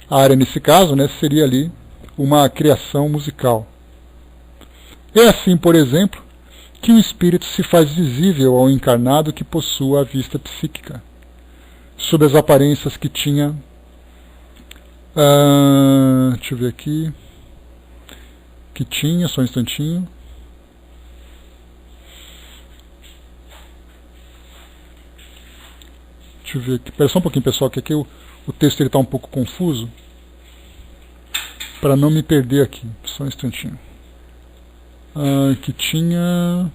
A área, nesse caso, seria ali uma criação musical. É assim, por exemplo, que o espírito se faz visível ao encarnado que possua a vista psíquica, sob as aparências que tinha. Deixa eu ver aqui. Que tinha, só um instantinho. Deixa eu ver aqui. Espera só um pouquinho, pessoal, que aqui o texto está um pouco confuso. Para não me perder aqui. Só um instantinho. Que tinha.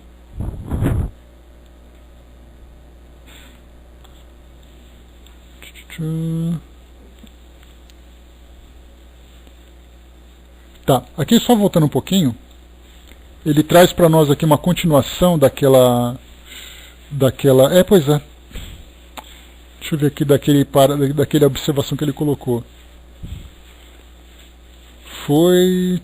Tá, aqui só voltando um pouquinho, ele traz para nós aqui uma continuação daquela, pois é. Deixa eu ver aqui daquela observação que ele colocou. Foi...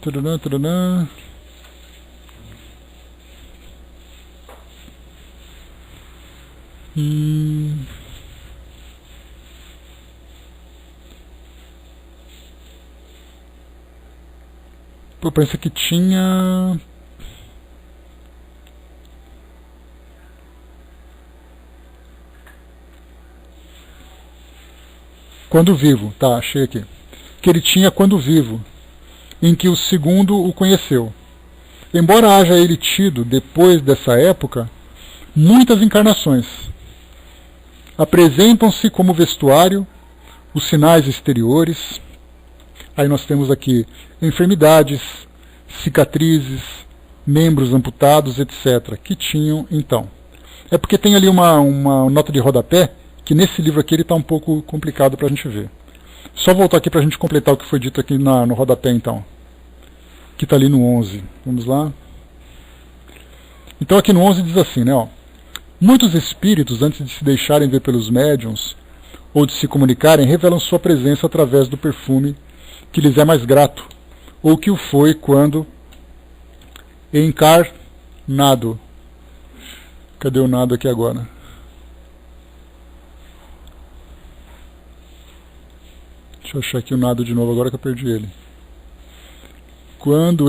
Eu pensei que tinha... Quando vivo, tá, achei aqui. Que ele tinha quando vivo, em que o segundo o conheceu. Embora haja ele tido, depois dessa época, muitas encarnações. Apresentam-se como vestuário os sinais exteriores. Aí nós temos aqui enfermidades, cicatrizes, membros amputados, etc. Que tinham, então. É porque tem ali uma nota de rodapé, que nesse livro aqui ele está um pouco complicado para a gente ver. Só voltar aqui para a gente completar o que foi dito aqui no rodapé, então. Que está ali no 11. Vamos lá. Então aqui no 11 diz assim, ó. Muitos espíritos, antes de se deixarem ver pelos médiuns, ou de se comunicarem, revelam sua presença através do perfume que lhes é mais grato, ou que o foi quando encarnado. Cadê o nado aqui agora? Deixa eu achar aqui o nado de novo, agora que eu perdi ele. Quando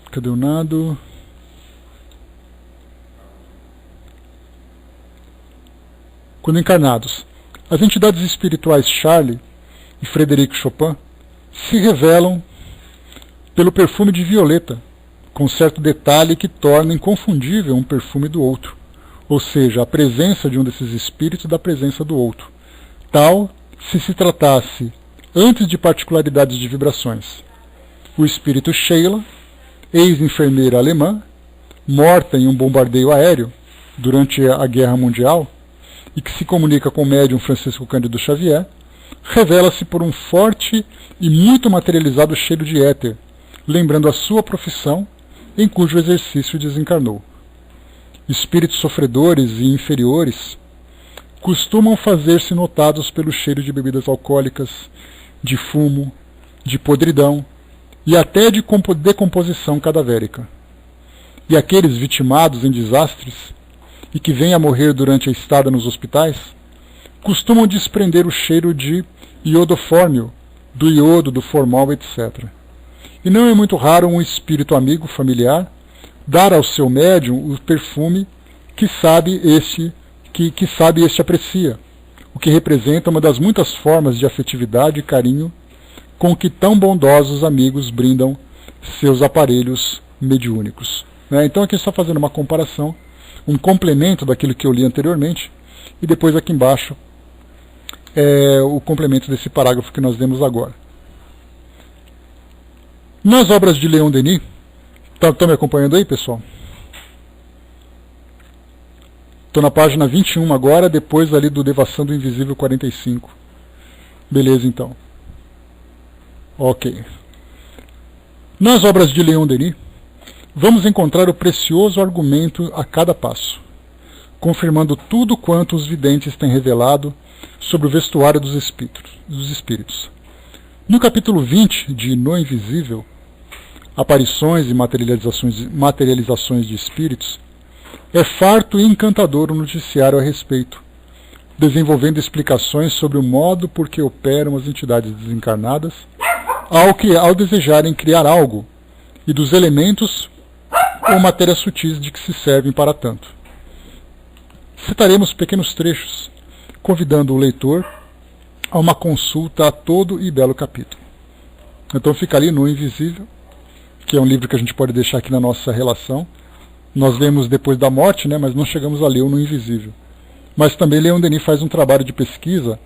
Cadê o nado? Quando encarnados. As entidades espirituais Charlie e Frederic Chopin se revelam pelo perfume de violeta, com certo detalhe que torna inconfundível um perfume do outro, ou seja, a presença de um desses espíritos da presença do outro, tal se tratasse antes de particularidades de vibrações. O espírito Sheila, ex-enfermeira alemã, morta em um bombardeio aéreo durante a Guerra Mundial, e que se comunica com o médium Francisco Cândido Xavier, revela-se por um forte e muito materializado cheiro de éter, lembrando a sua profissão, em cujo exercício desencarnou. Espíritos sofredores e inferiores costumam fazer-se notados pelo cheiro de bebidas alcoólicas, de fumo, de podridão e até de decomposição cadavérica. E aqueles vitimados em desastres e que vêm a morrer durante a estada nos hospitais, costumam desprender o cheiro de iodofórmio, do iodo, do formol, etc. E não é muito raro um espírito amigo, familiar, dar ao seu médium o perfume que sabe este aprecia, o que representa uma das muitas formas de afetividade e carinho com que tão bondosos amigos brindam seus aparelhos mediúnicos. Então aqui só fazendo uma comparação, um complemento daquilo que eu li anteriormente, e depois aqui embaixo o complemento desse parágrafo que nós lemos agora. Nas obras de Leon Denis, estão me acompanhando aí, pessoal? Estou na página 21 agora, depois ali do Devassando o Invisível 45. Beleza, então. Ok. Nas obras de Leon Denis, vamos encontrar o precioso argumento a cada passo, confirmando tudo quanto os videntes têm revelado sobre o vestuário dos espíritos. No capítulo 20 de No Invisível, Aparições e Materializações de Espíritos, é farto e encantador o noticiário a respeito, desenvolvendo explicações sobre o modo por que operam as entidades desencarnadas ao desejarem criar algo, e dos elementos ou matérias sutis de que se servem para tanto. Citaremos pequenos trechos, convidando o leitor a uma consulta a todo e belo capítulo. Então fica ali No Invisível, que é um livro que a gente pode deixar aqui na nossa relação. Nós lemos depois da morte, né, mas não chegamos a ler o No Invisível. Mas também Leon Denis faz um trabalho de pesquisa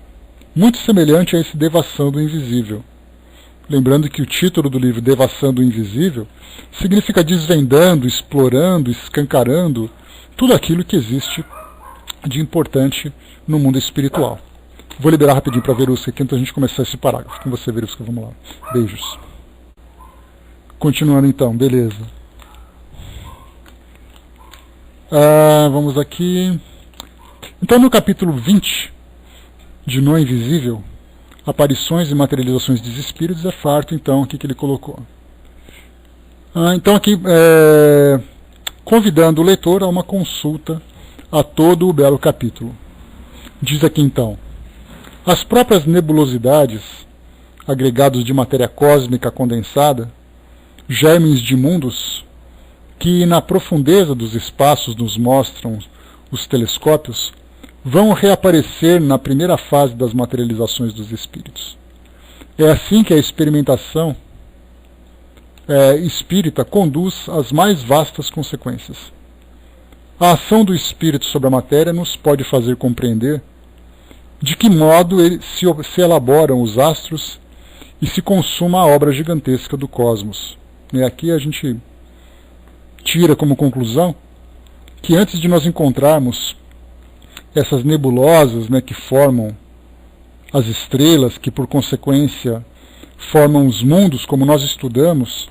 muito semelhante a esse Devassando o Invisível. Lembrando que o título do livro Devassando o Invisível significa desvendando, explorando, escancarando tudo aquilo que existe de importante no mundo espiritual. Vou liberar rapidinho para a Verusca aqui antes da gente começar esse parágrafo. Com você, Verusca, vamos lá. Beijos. Continuando então, beleza. Vamos aqui. Então, no capítulo 20 de No Invisível, Aparições e Materializações dos Espíritos, é farto, então, o que ele colocou. Então, aqui, convidando o leitor a uma consulta a todo o belo capítulo. Diz aqui, então, as próprias nebulosidades, agregados de matéria cósmica condensada, germes de mundos, que na profundeza dos espaços nos mostram os telescópios, vão reaparecer na primeira fase das materializações dos espíritos. É assim que a experimentação espírita conduz às mais vastas consequências. A ação do espírito sobre a matéria nos pode fazer compreender de que modo se elaboram os astros e se consuma a obra gigantesca do cosmos. E aqui a gente tira como conclusão que antes de nós encontrarmos essas nebulosas, né, que formam as estrelas, que por consequência formam os mundos, como nós estudamos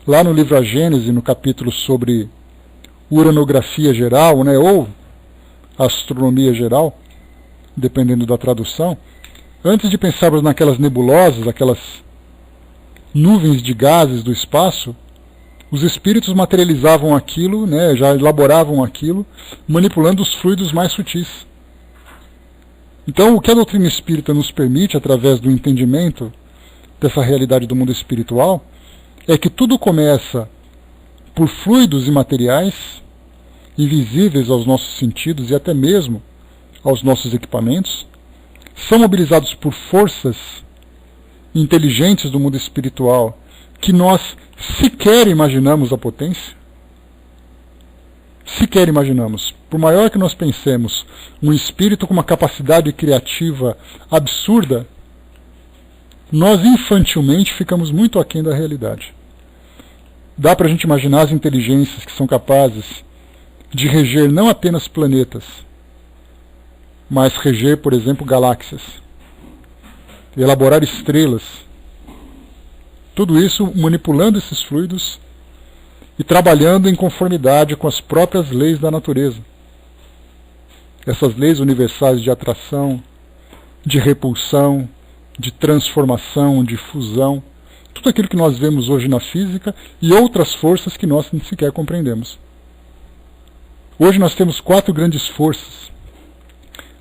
lá no livro A Gênese, no capítulo sobre uranografia geral, né, ou astronomia geral, dependendo da tradução, antes de pensarmos naquelas nebulosas, aquelas nuvens de gases do espaço, os espíritos materializavam aquilo, né, já elaboravam aquilo, manipulando os fluidos mais sutis. Então, o que a doutrina espírita nos permite, através do entendimento dessa realidade do mundo espiritual, é que tudo começa por fluidos imateriais, invisíveis aos nossos sentidos e até mesmo aos nossos equipamentos, são mobilizados por forças inteligentes do mundo espiritual que nós sequer imaginamos a potência. Sequer imaginamos. Por maior que nós pensemos um espírito com uma capacidade criativa absurda, nós infantilmente ficamos muito aquém da realidade. Dá para a gente imaginar as inteligências que são capazes de reger não apenas planetas, mas reger, por exemplo, galáxias, elaborar estrelas. Tudo isso manipulando esses fluidos e trabalhando em conformidade com as próprias leis da natureza. Essas leis universais de atração, de repulsão, de transformação, de fusão, tudo aquilo que nós vemos hoje na física e outras forças que nós nem sequer compreendemos. Hoje nós temos 4 grandes forças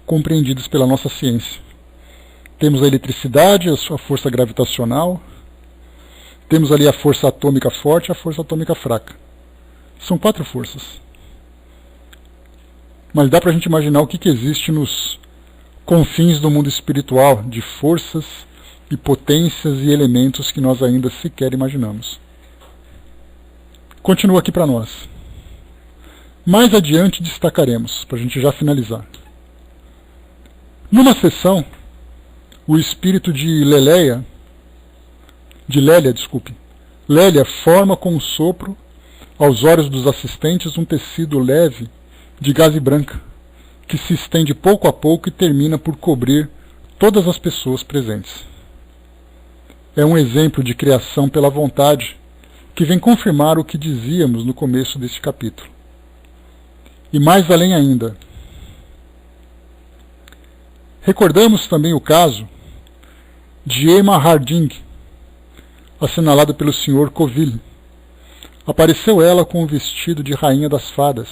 compreendidas pela nossa ciência. Temos a eletricidade, a sua força gravitacional, temos ali a força atômica forte e a força atômica fraca. São 4 forças. Mas dá para a gente imaginar o que existe nos confins do mundo espiritual, de forças e potências e elementos que nós ainda sequer imaginamos. Continua aqui para nós. Mais adiante destacaremos, para a gente já finalizar. Numa sessão, o espírito de Lélia forma com um sopro, aos olhos dos assistentes, um tecido leve de gaze branca, que se estende pouco a pouco e termina por cobrir todas as pessoas presentes. É um exemplo de criação pela vontade que vem confirmar o que dizíamos no começo deste capítulo. E mais além ainda, recordamos também o caso de Emma Harding, assinalado pelo Sr. Colville. Apareceu ela com um vestido de rainha das fadas,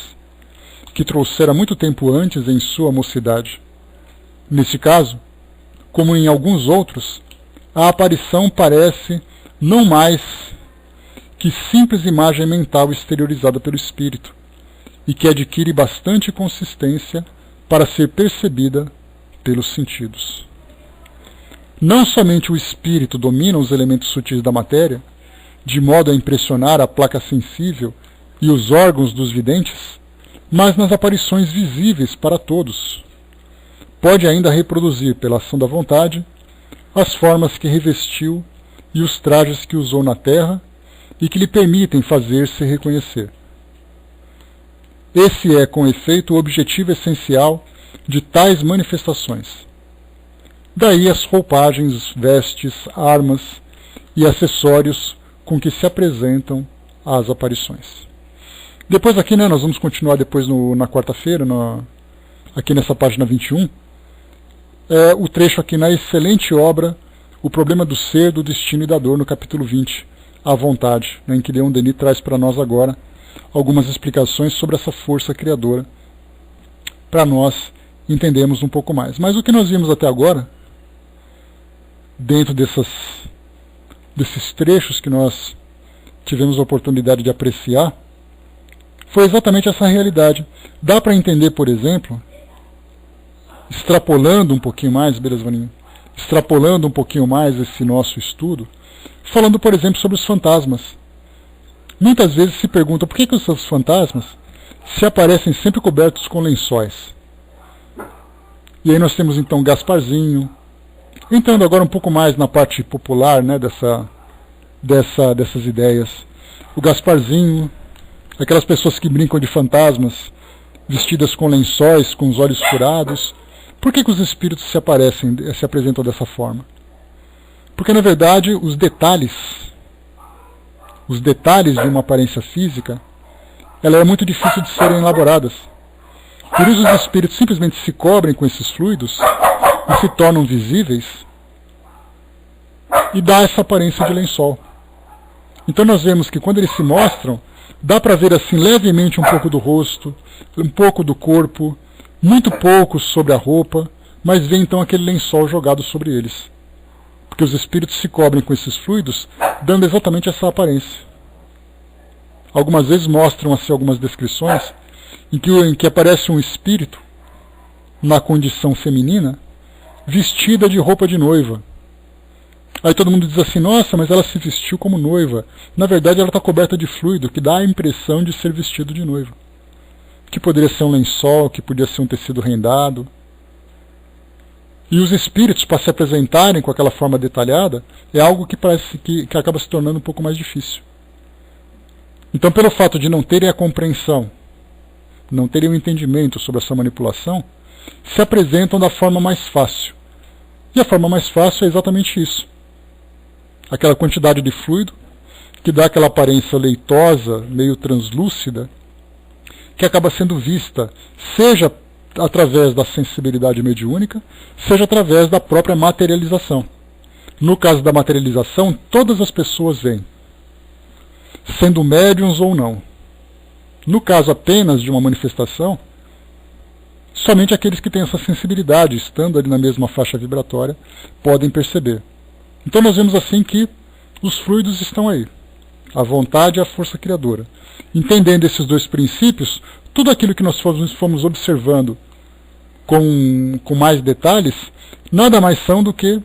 que trouxera muito tempo antes em sua mocidade. Neste caso, como em alguns outros, a aparição parece não mais que simples imagem mental exteriorizada pelo espírito, e que adquire bastante consistência para ser percebida pelos sentidos. Não somente o espírito domina os elementos sutis da matéria, de modo a impressionar a placa sensível e os órgãos dos videntes, mas nas aparições visíveis para todos. Pode ainda reproduzir, pela ação da vontade, as formas que revestiu e os trajes que usou na terra e que lhe permitem fazer-se reconhecer. Esse é, com efeito, o objetivo essencial de tais manifestações. Daí as roupagens, vestes, armas e acessórios com que se apresentam às aparições. Depois aqui, nós vamos continuar depois na quarta-feira, aqui nessa página 21, o trecho aqui na excelente obra O Problema do Ser, do Destino e da Dor, no capítulo 20, A Vontade, em que Leon Denis traz para nós agora algumas explicações sobre essa força criadora, para nós entendermos um pouco mais. Mas o que nós vimos até agora, dentro desses trechos que nós tivemos a oportunidade de apreciar, foi exatamente essa realidade. Dá para entender, por exemplo, extrapolando um pouquinho mais, beleza, Vaninho? Extrapolando um pouquinho mais esse nosso estudo, falando, por exemplo, sobre os fantasmas. Muitas vezes se pergunta por que os seus fantasmas se aparecem sempre cobertos com lençóis. E aí nós temos então Gasparzinho, entrando agora um pouco mais na parte popular, né, dessas ideias. O Gasparzinho, aquelas pessoas que brincam de fantasmas, vestidas com lençóis, com os olhos furados. Por que os espíritos se apresentam dessa forma? Porque, na verdade, os detalhes de uma aparência física, ela é muito difícil de serem elaboradas. Por isso os espíritos simplesmente se cobrem com esses fluidos e se tornam visíveis e dá essa aparência de lençol. Então nós vemos que quando eles se mostram, dá para ver assim levemente um pouco do rosto, um pouco do corpo, muito pouco sobre a roupa, mas vê então aquele lençol jogado sobre eles. Porque os espíritos se cobrem com esses fluidos, dando exatamente essa aparência. Algumas vezes mostram assim algumas descrições em que aparece um espírito na condição feminina, vestida de roupa de noiva. Aí todo mundo diz assim, nossa, mas ela se vestiu como noiva. Na verdade ela está coberta de fluido, que dá a impressão de ser vestido de noiva. Que poderia ser um lençol, que podia ser um tecido rendado. E os espíritos, para se apresentarem com aquela forma detalhada, é algo que parece que acaba se tornando um pouco mais difícil. Então, pelo fato de não terem a compreensão, não terem o entendimento sobre essa manipulação, se apresentam da forma mais fácil. E a forma mais fácil é exatamente isso. Aquela quantidade de fluido, que dá aquela aparência leitosa, meio translúcida, que acaba sendo vista, seja através da sensibilidade mediúnica, seja através da própria materialização. No caso da materialização, todas as pessoas veem, sendo médiuns ou não. No caso apenas de uma manifestação, somente aqueles que têm essa sensibilidade, estando ali na mesma faixa vibratória, podem perceber. Então nós vemos assim que os fluidos estão aí, a vontade e a força criadora. Entendendo esses dois princípios, tudo aquilo que nós fomos observando com mais detalhes, nada mais são do que